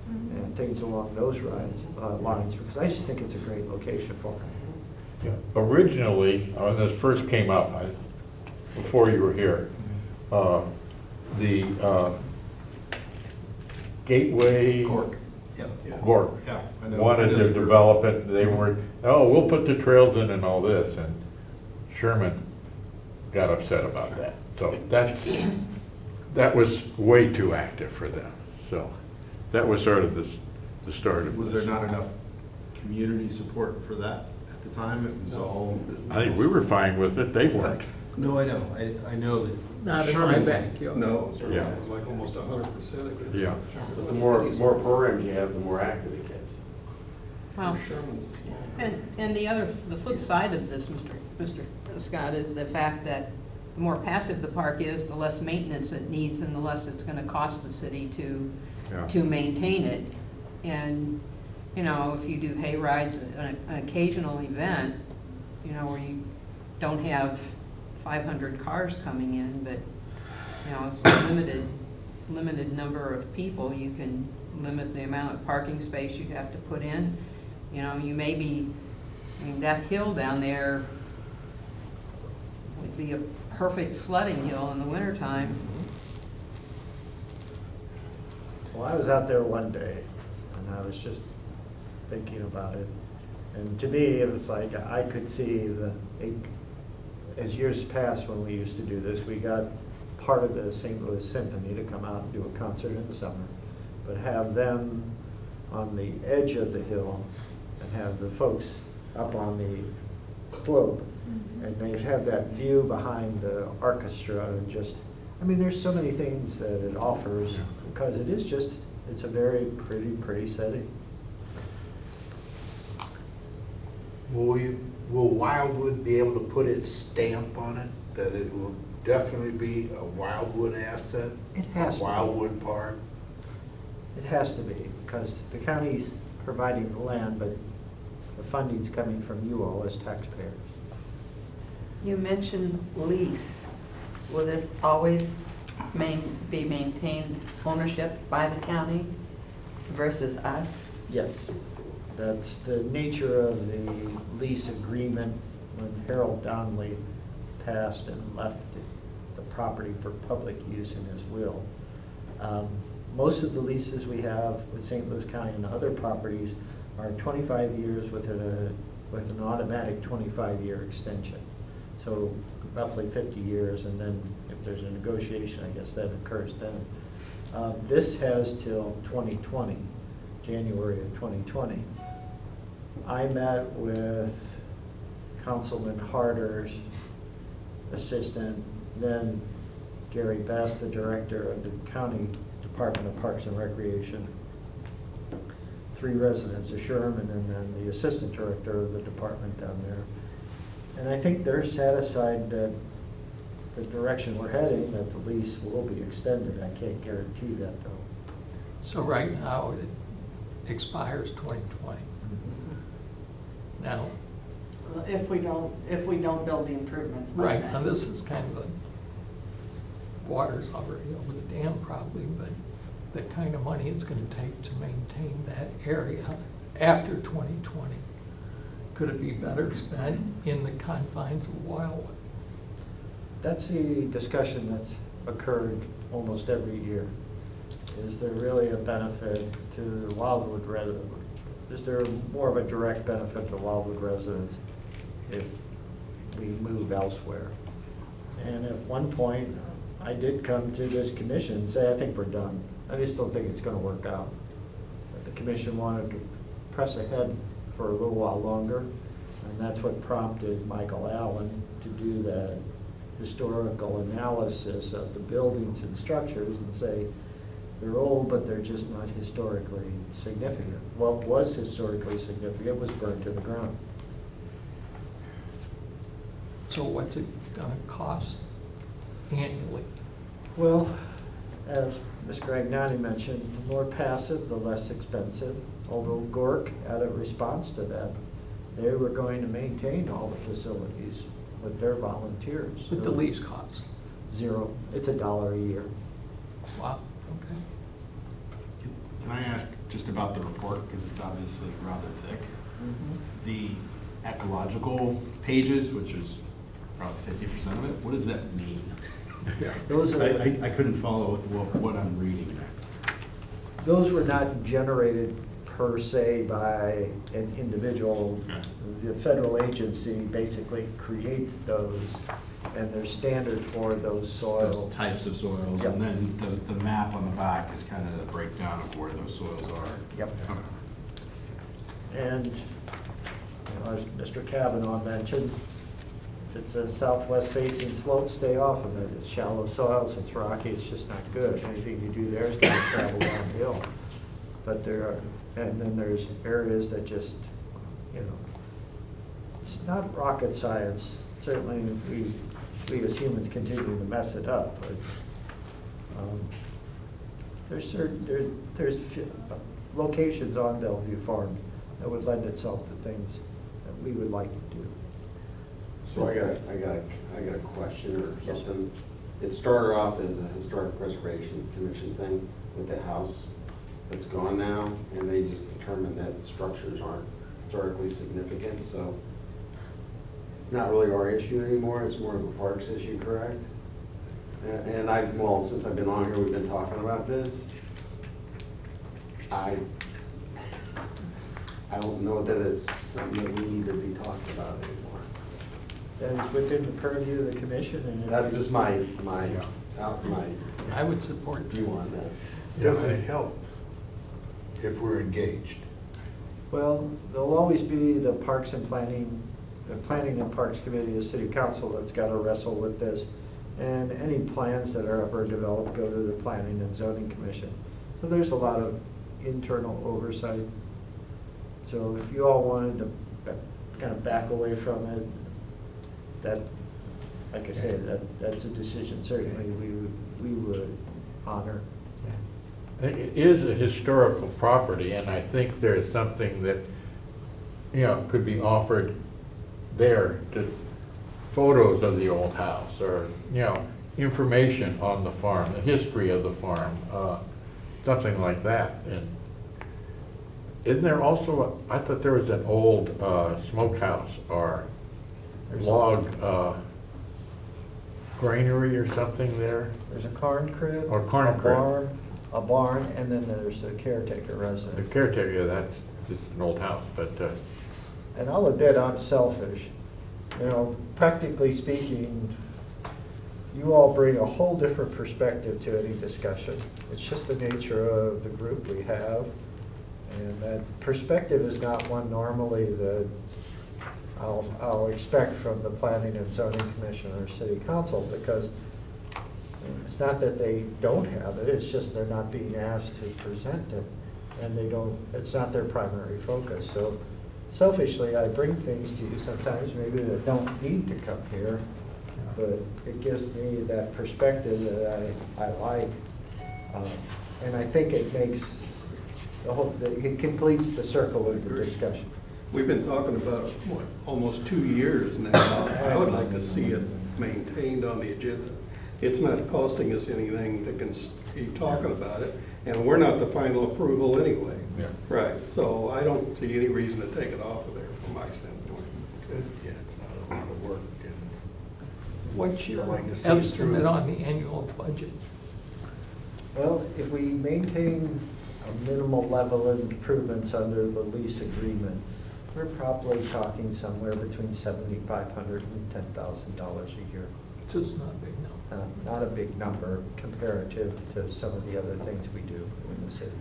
and things along those lines, because I just think it's a great location for it. Yeah. Originally, when this first came up, before you were here, the Gateway Cork. Yeah. Cork Yeah, I know. wanted to develop it. They were, we'll put the trails in and all this, and Sherman got upset about that. So that was way too active for them. So that was sort of the start of Was this. there not enough community support for that at the time? It was all. I think we were fine with it. They weren't. No, I know. I know that. Not in my Sherman was- backyard. No, Yeah. it was like almost 100% of it. Yeah. But the more programs you have, the more active it gets. Well, Sherman's a small. and the flip side of this, Mr. Scott, is the fact that the more passive the park is, the less maintenance it needs and the less it's gonna cost the city Yeah. to maintain it. And, if you do hay rides, an occasional event, where you don't have 500 cars coming in, but, it's a limited number of people, you can limit the amount of parking space you have to put in. You may be, that hill down there would be a perfect sledding hill in the wintertime. Well, I was out there one day, and I was just thinking about it. And to me, it was like, I could see as years passed when we used to do this, we got part of the St. Louis Symphony to come out and do a concert in the summer, but have them on the edge of the hill and have the folks up on the slope. And they'd have that view behind the orchestra and just, there's so many things that it offers because it's a very pretty setting. Will Wildwood be able to put its stamp on it, that it will definitely be a Wildwood asset? It has to be. Wildwood Park? It has to be, because the county's providing the land, but the funding's coming from you all as taxpayers. You mentioned lease. will this always be maintained ownership by the county versus us? Yes, that's the nature of the lease agreement when Harold Donnelly passed and left the property for public use in his will. Most of the leases we have with St. Louis County and other properties are 25 years with an automatic 25-year extension. So roughly 50 years, and then if there's a negotiation, I guess that occurs then. This has till 2020, January of 2020. I met with Councilman Harder's assistant, then Gary Bass, the director of the County Department of Parks and Recreation, 3 residents of Sherman, and then the assistant director of the department down there. And I think they're satisfied that the direction we're heading, that the lease will be extended. I can't guarantee that, though. So right now, it expires 2020. Now, If we don't build the improvements. by right, then. now this is kind of water's already over the dam probably, but the kind of money it's going to take to maintain that area after 2020, could it be better spent in the confines of Wildwood? That's the discussion that's occurred almost every year. Is there really a benefit to the Wildwood residents? Is there more of a direct benefit to Wildwood residents if we move elsewhere? And at one point, I did come to this commission and say, I think we're done. I just don't think it's going to work out. But the commission wanted to press ahead for a little while longer, and that's what prompted Michael Allen to do that historical analysis of the buildings and structures and say, they're old, but they're just not historically significant. What was historically significant was burned to the ground. So what's it going to cost annually? Well, as Ms. Gragnani mentioned, the more passive, the less expensive. Although Gork had a response to that. They were going to maintain all the facilities with their volunteers. With the lease cost? 0. It's $1 a year. Wow, okay. Can I ask just about the report, because it's obviously rather thick? The ecological pages, which is probably 50% of it, what does that mean? Those are, I couldn't follow what I'm reading there. those were not generated per se by an individual. Okay. The federal agency basically creates those, and they're standard for those soil. Those types of soils, Yep. and then the map on the back is kind of the breakdown of where those soils are. Yep. Okay. And, you know, as Mr. Kavanaugh mentioned, if it's a southwest facing slope, stay off of it. It's shallow soils, it's rocky, it's just not good. Anything you do there is gonna travel downhill. But there are, and then there's areas that just, you know, it's not rocket science. Certainly, we as humans continue to mess it up, but there's locations on Bellevue Farm that would lend itself to things that we would like to do. So I got a question or Yes, sir. something. It started off as a historic preservation commission thing with the house that's gone now, and they just determined that the structures aren't historically significant, so it's not really our issue anymore, it's more of a parks issue, correct? And well, since I've been on here, we've been talking about this. I don't know that it's something that we need to be talking about anymore. That is within the purview of the commission, and That's just my I would support view on this. Does it help if we're engaged? well, there'll always be the Parks and Planning, the Planning and Parks Committee, the City Council that's got to wrestle with this. And any plans that are ever developed go to the Planning and Zoning Commission. So there's a lot of internal oversight. So if you all wanted to kind of back away from it, that, like I said, that's a decision certainly we would honor. It is a historical property, and I think there's something that, you know, could be offered there, to photos of the old house, or, you know, information on the farm, the history of the farm, something like that. And isn't there also, I thought there was an old smokehouse or log granary or something there? There's a corn crib. Or corn crib. A barn, and then there's the caretaker The residence. caretaker, that's just an old house, but And I'll admit, I'm selfish. You know, practically speaking, you all bring a whole different perspective to any discussion. It's just the nature of the group we have. And that perspective is not one normally that I'll expect from the Planning and Zoning Commission or City Council, because it's not that they don't have it, it's just they're not being asked to present it. And they don't, it's not their primary focus. So selfishly, I bring things to you sometimes maybe that don't need to come here, but it gives me that perspective that I like. And I think it makes the whole, it completes the circle of the discussion. We've been talking about, what, almost 2 years now. I would like to see it maintained on the agenda. It's not costing us anything to keep talking about it, and we're not the final approval anyway. Yeah. Right, so I don't see any reason to take it off of there from my standpoint. Yeah, it's not a lot of work, and it's, What's your I'd like to see it through. estimate on the annual budget? Well, if we maintain a minimal level of improvements under the lease agreement, we're probably talking somewhere between $7,500 and $10,000 a year. So it's not a big number. Not a big number comparative to some of the other things we do in the city.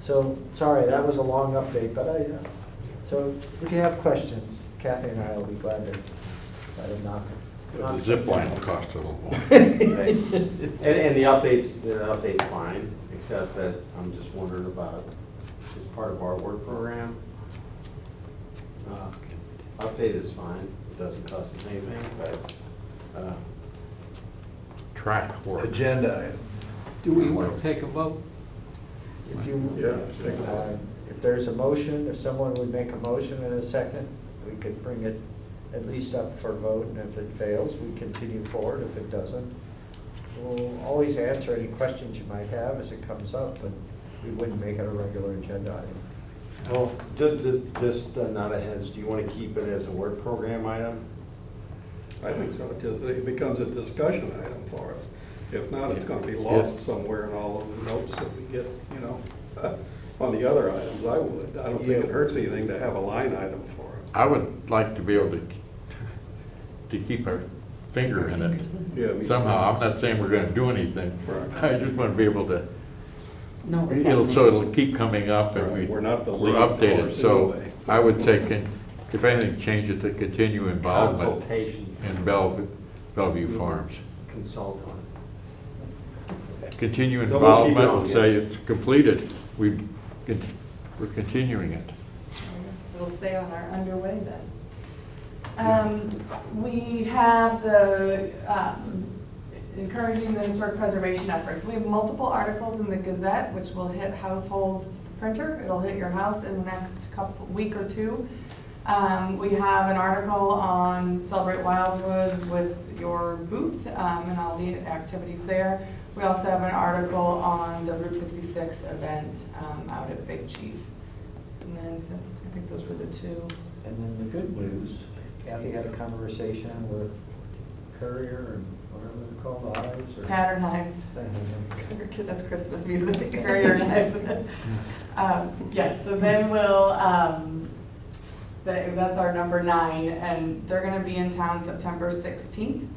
So, sorry, that was a long update, but so if you have questions, Kathy and I will be glad to knock. the zip line will cost a little more. And the update's fine, except that I'm just wondering about, as part of our work program, update is fine, it doesn't cost us anything, but Track work. agenda item. Do we want to take a vote? If you, Yeah, take a vote. if there's a motion, if someone would make a motion in a second, we could bring it at least up for vote, and if it fails, we continue forward. If it doesn't, we'll always answer any questions you might have as it comes up, but we wouldn't make it a regular agenda item. well, just not a heads, do you want to keep it as a work program item? I think so, it becomes a discussion item for us. If not, it's gonna be lost somewhere in all of the notes that we get, you know. On the other items, I don't think it hurts anything to have a line item for it. I would like to be able to keep our finger in it Yeah, me too. somehow. I'm not saying we're gonna do anything. Right. I just want to be able to, No, it'll keep coming up and Right, we're not the we're lead updated. force So anyway. I would say, if anything, change it to continue involvement Consultation. in Bellevue Farms. Consult on it. Continue So we'll keep involvement, going, and yeah. say it's completed, we're continuing it. It'll stay on our underway then. We have the encouraging the historic preservation efforts. We have multiple articles in the Gazette, which will hit households printer. It'll hit your house in the next week or two. We have an article on Celebrate Wildwood with your booth and all the activities there. We also have an article on the Route 66 event out at Big Chief. And then so I think those were the two. And then the good news, Kathy had a conversation with Courier and whatever they're called, Ives or? Pattern knives. That's Christmas music. Courier knives. Yeah, so they will, that's our number 9, and they're gonna be in town September 16th.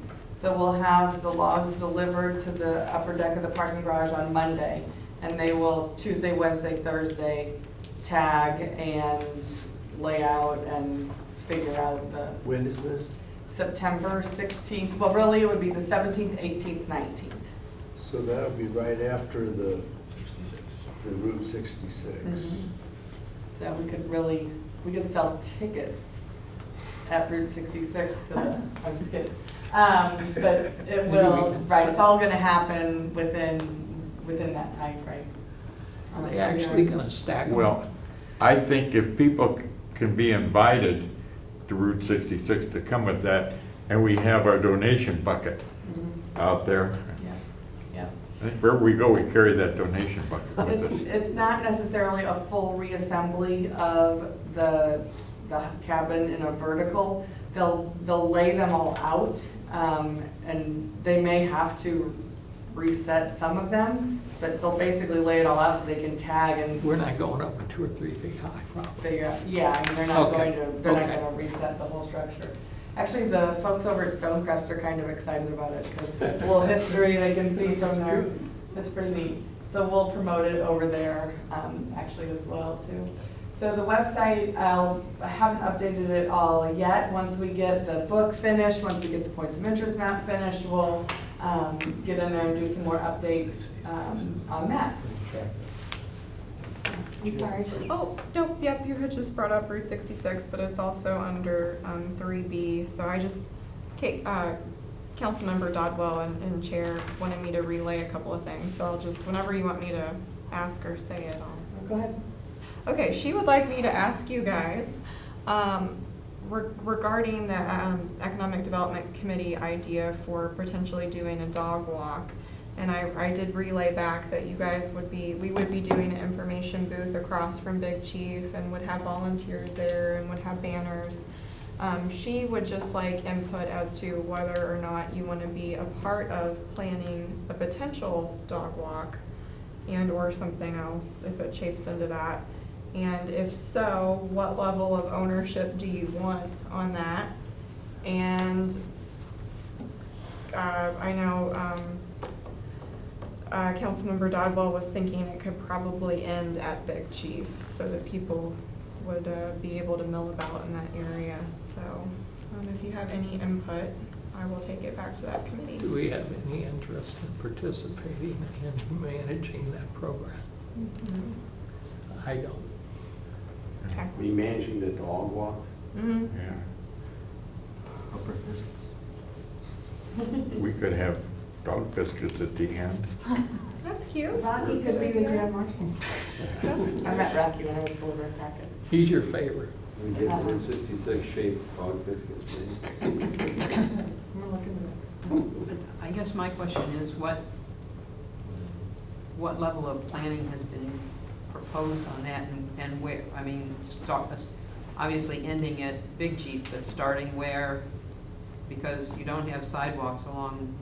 So we'll have the logs delivered to the upper deck of the parking garage on Monday, and they will Tuesday, Wednesday, Thursday tag and lay out and figure out the When is this? September 16th. Well, really, it would be the 17th, 18th, 19th. So that'll be right after the Route 66. So we could sell tickets at Route 66 to the, I'm just kidding. But it will, right, it's all gonna happen within that time frame. Are they actually going to stack them? Well, I think if people can be invited, to Route 66 to come with that, and we have our donation bucket out there. Yeah, yeah. I think wherever we go, we carry that donation bucket with us. It's not necessarily a full reassembly of the cabin in a vertical. They'll lay them all out, and they may have to reset some of them, but they'll basically lay it all out so they can tag and We're not going up 2 or 3 feet high, probably. figure out, yeah, I mean, they're not Okay, they're not okay. gonna reset the whole structure. Actually, the folks over at Stonecrest are kind of excited about it, because it's a little history they can see from there. It's pretty neat. So we'll promote it over there, actually as well, too. So the website, I haven't updated it all yet. Once we get the book finished, once we get the points of interest map finished, we'll get in there and do some more updates on that. I'm sorry. Oh, no, yep, you had just brought up Route 66, but it's also under 3B. So I just, Councilmember Dodwell and Chair wanted me to relay a couple of things. So I'll just, whenever you want me to ask or say it, I'll. Go ahead. Okay, she would like me to ask you guys regarding the Economic Development Committee idea for potentially doing a dog walk. And I did relay back that you guys we would be doing an information booth across from Big Chief and would have volunteers there and would have banners. She would just like input as to whether or not you want to be a part of planning a potential dog walk and or something else if it shapes into that. And if so, what level of ownership do you want on that? And I know Councilmember Dodwell was thinking it could probably end at Big Chief so that people would be able to mill about in that area. So if you have any input, I will take it back to that committee. Do we have any interest in participating in managing that program? Mm-hmm. I don't. Okay. Are you managing the dog walk? Mm-hmm. Yeah. Upper biscuits. We could have dog biscuits at the end. That's cute. Rocky could be the grand marshal. That's cute. I met Rocky when I was delivering packet. He's your favorite. We get the Route 66 shaped dog biscuits. We're looking I guess my question is what level of planning has been proposed on that and where, I mean, obviously ending at Big Chief, but starting where, because you don't have sidewalks along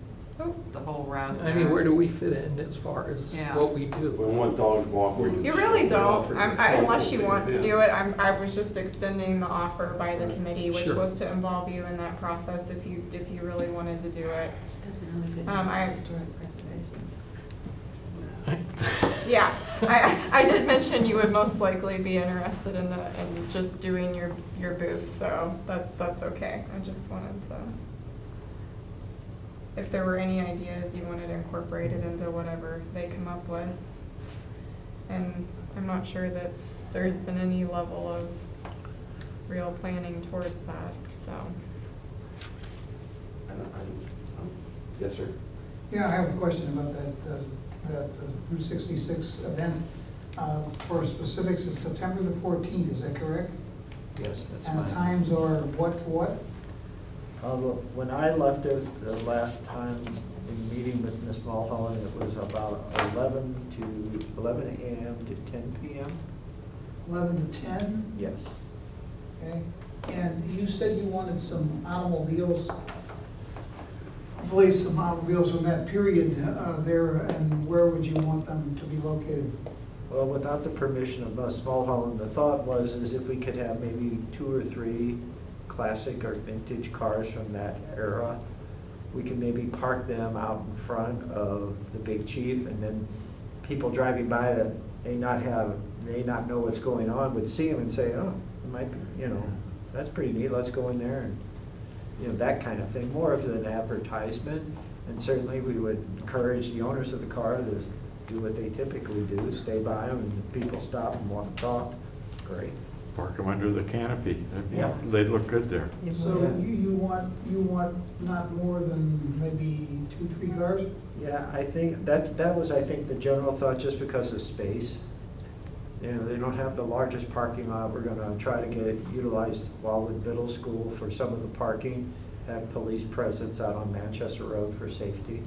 the whole route I mean, where do we fit in as far as Yeah. what we We do? want dog walk where You really don't, unless you want to do it. I was just extending the offer by the committee, which Sure. was to involve you in that process if you really wanted to do it. Yeah, I did mention you would most likely be interested in just doing your booth, so that's okay. I just wanted to, if there were any ideas you wanted incorporated into whatever they come up with. And I'm not sure that there's been any level of real planning towards that, so. Yes, sir. Yeah, I have a question about that Route 66 event. For specifics, it's September the 14th, is that correct? Yes, that's And the fine. times are what? When I left it the last time in meeting with Ms. Mulholland, it was about 11 a.m. to 10 p.m. 11 to 10? Yes. Okay. And you said you wanted some automobiles, hopefully some automobiles from that period there, and where would you want them to be located? Well, without the permission of Ms. Mulholland, the thought was if we could have maybe 2 or 3 classic or vintage cars from that era, we could maybe park them out in front of the Big Chief, and then people driving by that may not know what's going on would see them and say, oh, it might be, that's pretty neat, let's go in there, and that kind of thing, more of an advertisement. And certainly we would encourage the owners of the car to do what they typically do, stay by them, and if people stop and want to talk, great. Park them under the canopy. Yeah. They'd look good there. So you want not more than maybe 2, 3 cars? Yeah, I think that was the general thought, just because of space. they don't have the largest parking lot. We're gonna try to utilize Wildwood Middle School for some of the parking, have police presence out on Manchester Road for safety.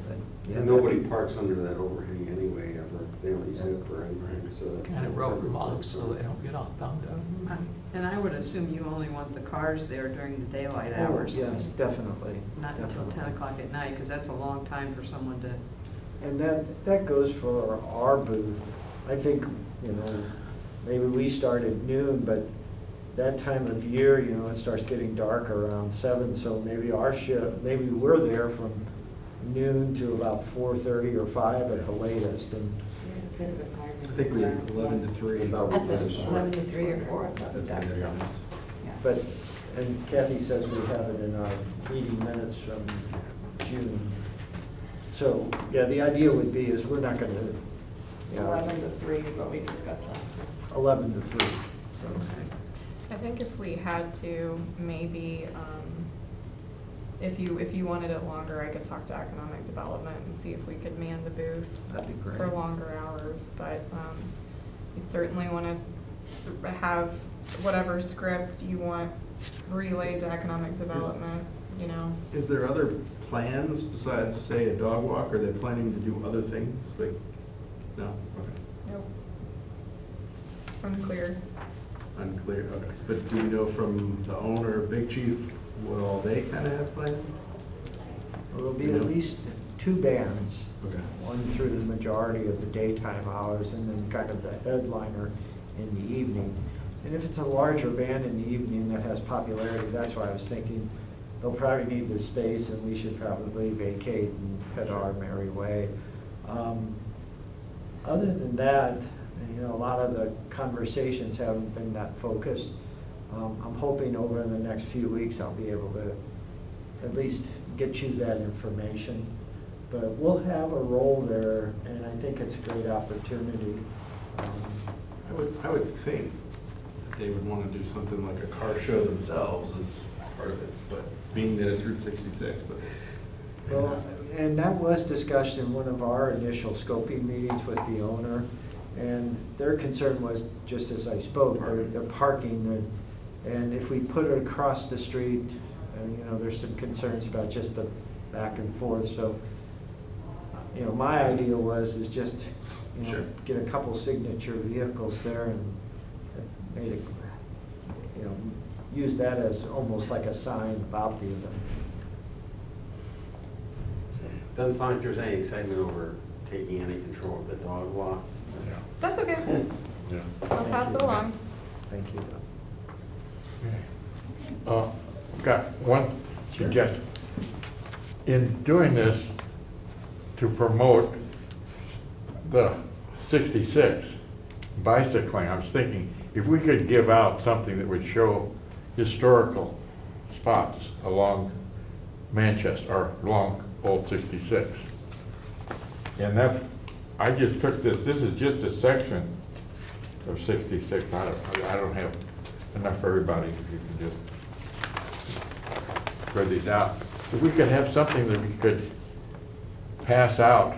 But, yeah, And nobody parks under that overhang anyway, ever. They don't use it for anything, so that's. Kind of rope them off so they don't get all thumbed up. And I would assume you only want the cars there during the daylight Oh, hours. yes, definitely. Not until definitely. 10 o'clock at night, because that's a long time for someone to, And that goes for our booth. I think, maybe we start at noon, but that time of year, it starts getting dark around 7, so maybe our shift, maybe we're there from noon to about 4:30 or 5 at the latest, and I think we have 11 to 3. At the 11 to 3 or 4. That's when they're done. but, and Kathy says we have it in our meeting minutes from June. So, yeah, the idea would be is we're not gonna, 11 to 3 is what we discussed last year. 11 to 3, so. I think if we had to, maybe, if you wanted it longer, I could talk to economic development and see if we could man the booth That'd be great. for longer hours, but, you'd certainly wanna have whatever script you want relayed to economic development, Is there other plans besides, say, a dog walk? Are they planning to do other things? Like, no? Okay. Nope. Unclear. Unclear, okay. But do you know from the owner, Big Chief, what all they kind of have planned? There'll be at least 2 bands. Okay. One through the majority of the daytime hours, and then kind of the headliner in the evening. And if it's a larger band in the evening that has popularity, that's why I was thinking they'll probably need the space, and we should probably vacate and head our merry way. Other than that, a lot of the conversations haven't been that focused. I'm hoping over the next few weeks I'll be able to at least get you that information. But we'll have a role there, and I think it's a great opportunity. I would think that they would want to do something like a car show themselves as part of it, but being that it's Route 66, but. Well, and that was discussed in one of our initial scoping meetings with the owner, and their concern was, just as I spoke, they're parking, and if we put it across the street, there's some concerns about just the back and forth, so, my idea is just, Sure. get a couple signature vehicles there and made it, use that as almost like a sign about the event. Doesn't sound like there's any excitement over taking any control of the dog walk. That's okay. Yeah. I'll pass it along. Thank you. Got one suggestion. In doing this to promote the 66 bicycling, I was thinking if we could give out something that would show historical spots along Manchester or along Old 66. And that, I just took this is just a section of 66. I don't have enough for everybody, if you can just spread these out. If we could have something that we could pass out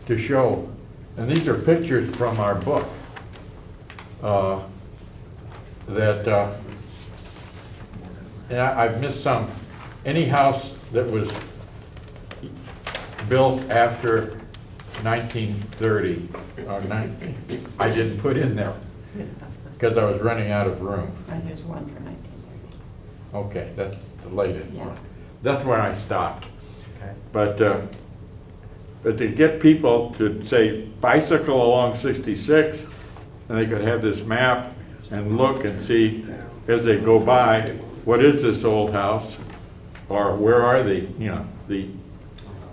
to show, and these are pictures from our book, and I've missed some. Any house that was built after 1930, I didn't put in there because I was running out of room. Here's one for 1930. Okay, that's the latest Yeah. one. That's when I stopped. Okay. But to get people to say bicycle along 66, and they could have this map and look and see as they go by, what is this old house? Or where are the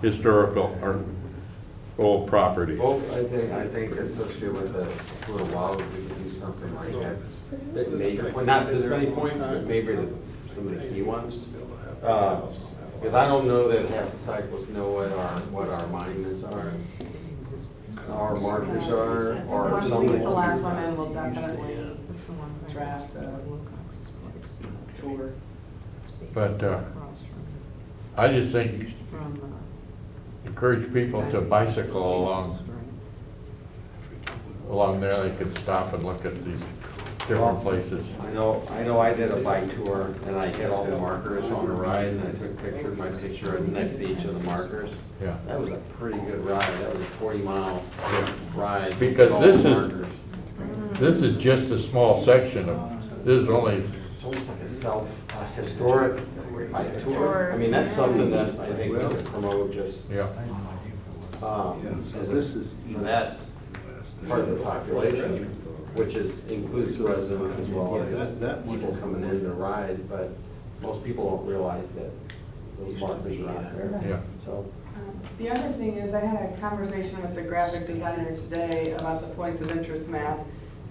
historical or old properties? Well, I think associated with the Wildwood, we could do something like that. Major, well, not this many points, but maybe some of the key ones. Because I don't know that half the cyclists know what our monuments are, our markers are, or Once we something. get the last one in, we'll definitely draft a tour. But I just think encourage people to bicycle along along there, they could stop and look at these different places. I know I did a bike tour and I hit all the markers on the ride and I took pictures, my picture next to each of the markers. Yeah. That was a pretty good ride. That was a 40-mile ride. Because with all this the is- markers. This is just a small section of, this is only, It's almost like a historic bike tour. I mean, that's something that I think we should promote just, yeah. as for that part of the population, which includes residents as well as That one people is coming in to ride, but most people don't realize that those markers are out there. Yeah. So, The other thing is, I had a conversation with the graphic designer today about the points of interest map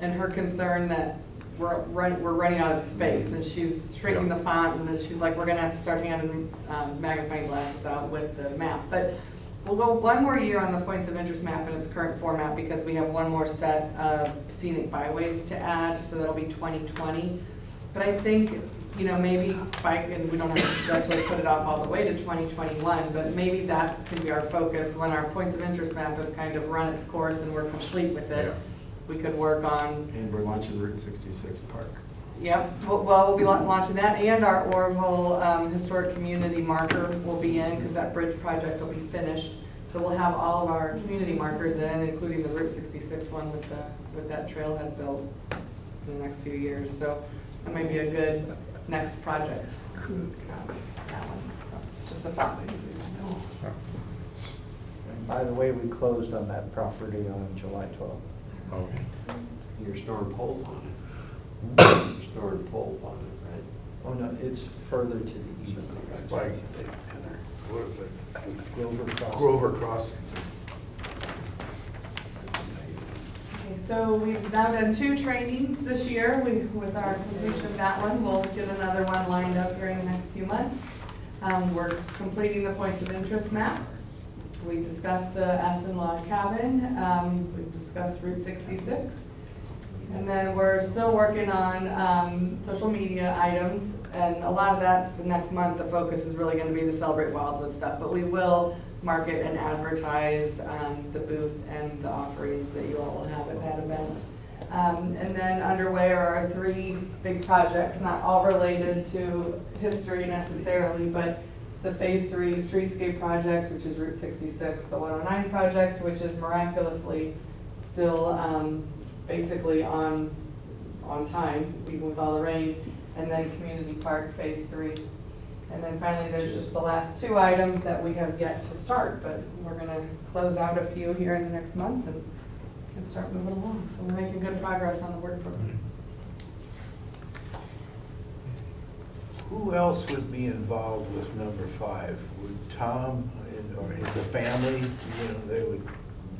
and her concern that we're running out of space, and she's shrinking Yeah. the font, and then she's like, we're gonna have to start handing magnifying glasses out with the map. But we'll go one more year on the points of interest map in its current format because we have one more set of scenic byways to add, so that'll be 2020. But I think, you know, maybe and we don't have to necessarily put it off all the way to 2021, but maybe that can be our focus when our points of interest map has kind of run its course and we're complete with it. Yeah. We could work on, And we're launching Route 66 Park. yep, well, we'll be launching that, and our Orville Historic Community marker will be in, because that bridge project will be finished. So we'll have all of our community markers in, including the Route 66 one with that trailhead built in the next few years. So that might be a good next project. That one, so just a thought. And by the way, we closed on that property on July 12th. Okay. you're storing poles on it. You're storing poles on it, right? Oh, no, it's further to the east. Like, what is it? Grover Crossing. Grover Crossing. Okay, so we've now done 2 trainings this year. With our completion of that one, we'll get another one lined up during the next few months. We're completing the points of interest map. We discussed the Aston Log Cabin. We've discussed Route 66. And then we're still working on social media items. And a lot of that, the next month, the focus is really going to be the Celebrate Wildwood stuff. But we will market and advertise the booth and the offerings that you all will have at that event. And then underway are our 3 big projects, not all related to history necessarily, but the Phase 3 Streetscape project, which is Route 66, the 109 project, which is miraculously still basically on time, even with all the rain, and then Community Park Phase 3. And then finally, there's just the last 2 items that we have yet to start, but we're going to close out a few here in the next month and start moving along. So we're making good progress on the work program. Who else would be involved with number 5? Would Tom or the family, they would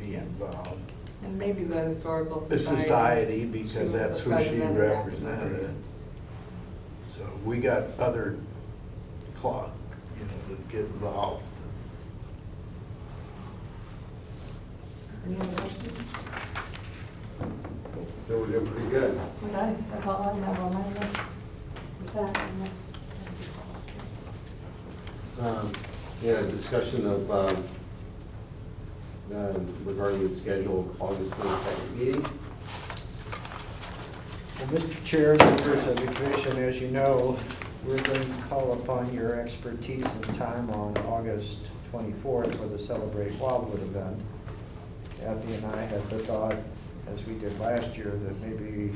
be involved? And maybe the Historical The Society. society, She because was that's the who she president and active represented. member. So we got other clock, that get involved. Any other questions? So we're doing pretty good. Okay, that's all I have on my list. With that, Yeah, discussion of, regarding the scheduled August 22nd meeting. Well, Mr. Chair, members of the commission, as you know, we're going to call upon your expertise and time on August 24th for the Celebrate Wildwood event. Kathy and I had the thought, as we did last year, that maybe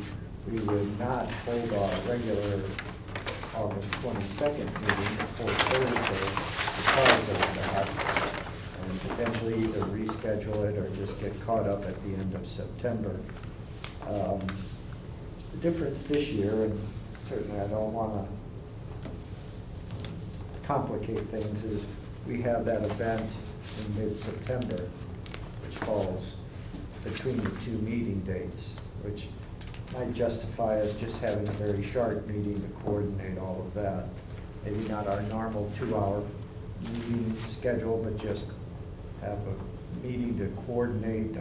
we would not hold our regular August 22nd meeting before Thursday because of that, and potentially either reschedule it or just get caught up at the end of September. The difference this year, and certainly I don't want to complicate things, is we have that event in mid-September, which falls between the 2 meeting dates, which might justify us just having a very short meeting to coordinate all of that. Maybe not our normal 2-hour meeting schedule, but just have a meeting to coordinate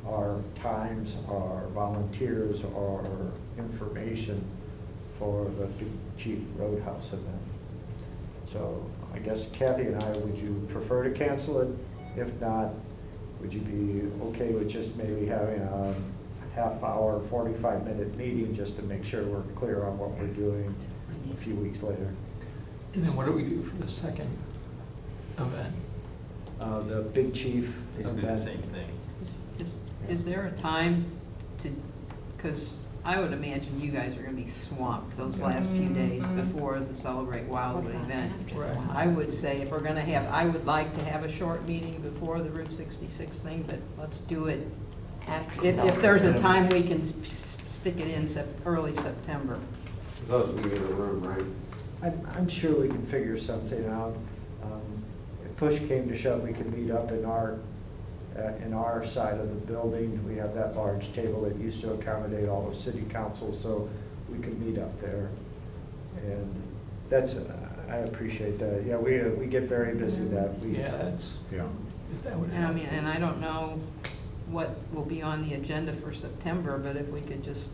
our times, our volunteers, our information for the Big Chief Roadhouse event. So I guess Kathy and I, would you prefer to cancel it? If not, would you be okay with just maybe having a half-hour, 45-minute meeting just to make sure we're clear on what we're doing a few weeks later? And then what do we do for the second event? The Big Chief Basically the event. same thing. Is there a time to, because I would imagine you guys are gonna be swamped those last few days before the Celebrate Wildwood event. Right. I would say if we're gonna have, I would like to have a short meeting before the Route 66 thing, but let's do it. If there's a time we can stick it in early September. As long as we get a room, right? I'm sure we can figure something out. If push came to shove, we could meet up in our side of the building. We have that large table that used to accommodate all of city council, so we could meet up there. And that's, I appreciate that. Yeah, we get very busy that week. Yeah, that's, Yeah. if that would And I help. mean, and I don't know what will be on the agenda for September, but if we could just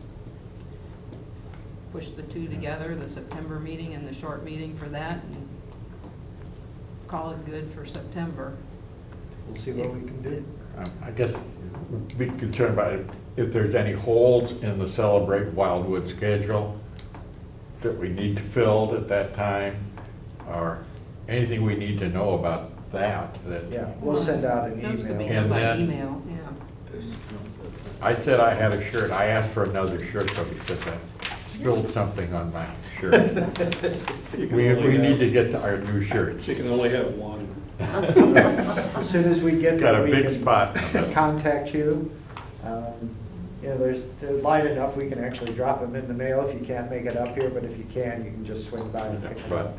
push the two together, the September meeting and the short meeting for that, and call it good for September. We'll see what we can do. I guess be concerned about if there's any holes in the Celebrate Wildwood schedule that we need to fill at that time, or anything we need to know about that. Yeah, we'll send out an Those could be email. done by And then- email, yeah. I said I had a shirt. I asked for another shirt, but because I spilled something on my shirt. We need to get to our new shirts. You can only have one. As soon as we get Got there, a we big can spot. contact you. You know, they're light enough, we can actually drop them in the mail if you can't make it up here, but if you can, you can just swing by and pick them But up.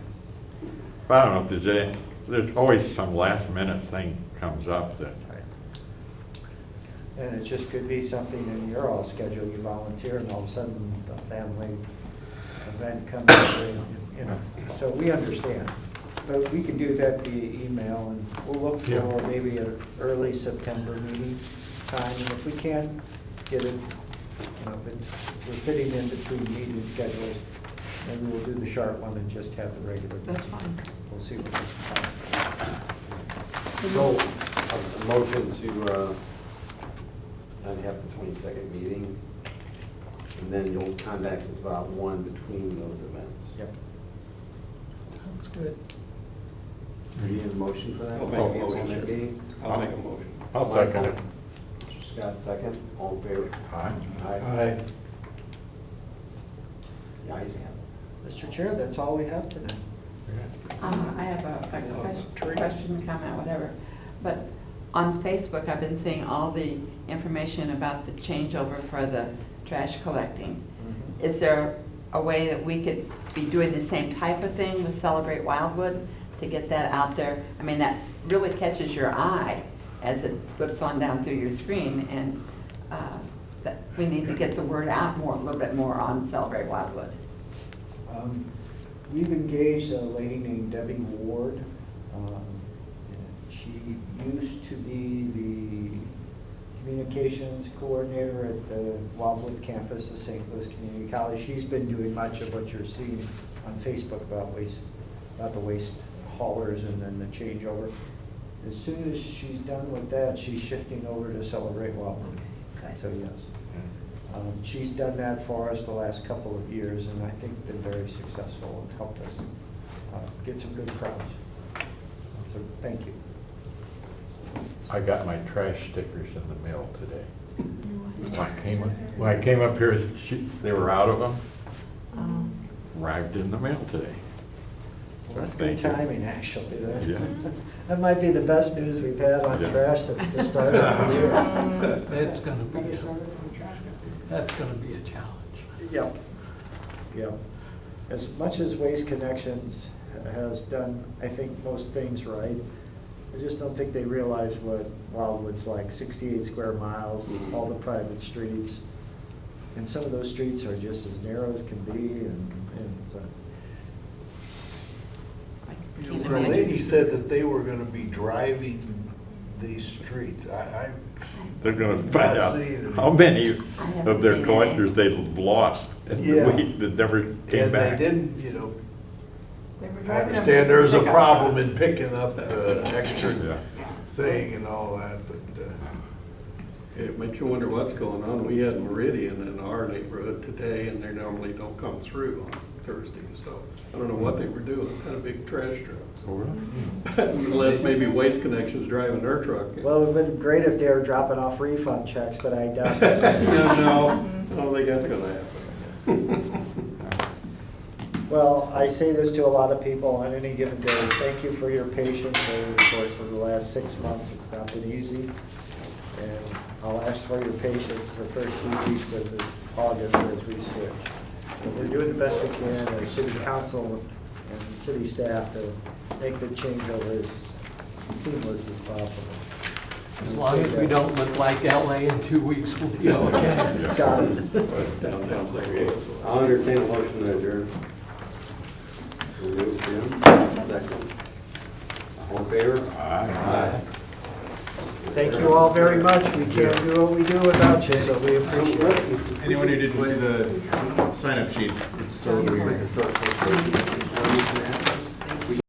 I don't know if there's always some last minute thing comes up that, And it just could be something in your all schedule, you volunteer, and all of a sudden, the family event comes up, you know, so we understand. But we can do that via email, and we'll look Yeah. for maybe an early September meeting time, and if we can't get it, you know, if we're fitting in between meeting schedules, maybe we'll do the short one and just have the regular. That's fine. We'll see what we can find. So, a motion to not have the 22nd meeting, and then you'll contact us about one between those events. Yep. Sounds good. Do you need a motion for that? I'll make a Cancel motion, that sure. meeting? I'll make a motion. I'll second it. Mr. Scott, second. All in favor? Aye. Aye. The ayes have it. Mr. Chair, that's all we have tonight. I have a question, comment, whatever. But on Facebook, I've been seeing all the information about the changeover for the trash collecting. Is there a way that we could be doing the same type of thing with Celebrate Wildwood to get that out there? I mean, that really catches your eye as it slips on down through your screen, and that we need to get the word out more, a little bit more on Celebrate Wildwood. We've engaged a lady named Debbie Ward. She used to be the communications coordinator at the Wildwood campus of St. Louis Community College. She's been doing much of what you're seeing on Facebook about the waste haulers and then the changeover. As soon as she's done with that, she's shifting over to Celebrate Wildwood. So yes. She's done that for us the last couple of years, and I think been very successful and helped us get some good crowds. So thank you. I got my trash stickers in the mail today. When I came up here, they were out of them. Arrived in the mail today. Well, that's Thank good you. timing, actually. Yeah. That might be the best news we've had on Yeah. trash since the start of the year. That's gonna be a challenge. Yep, yep. As much as Waste Connections has done, I think, most things right, I just don't think they realize what Wildwood's like, 68 square miles, all the private streets. And some of those streets are just as narrow as can be, and The lady said that they were gonna be driving these streets. They're gonna find out seen how many I haven't of their seen collectors they've lost in the Yeah. week that never came And they back. didn't, you know, They were I driving up understand to there's a pickup problem trucks. in picking up Yeah. extra thing and all that, but It makes you wonder what's going on. We had Meridian in our neighborhood today, and they normally don't come through on Thursday, so I don't know what they were doing, kind of big trash trucks. Oh, really? Unless maybe Waste Connections driving their truck. Well, it would have been great if they were dropping off refund checks, but I doubt that. No, I don't think that's gonna happen. Well, I say this to a lot of people on any given day. Thank you for your patience over the course of the last 6 months. It's not been easy. And I'll ask for your patience the first 2 weeks of August as we switch. But we're doing the best we can as city council and city staff to make the changeover as seamless as possible. As long as we don't look like LA in 2 weeks, we'll be okay. Got it. Downtown segregation. I'll entertain a motion to adjourn. So moved, Jim, second. All in favor? Aye. Thank you all very much. We can't do what we do without you, so we appreciate it. Anyone who didn't see the sign-up sheet, it's still weird. Historical Society.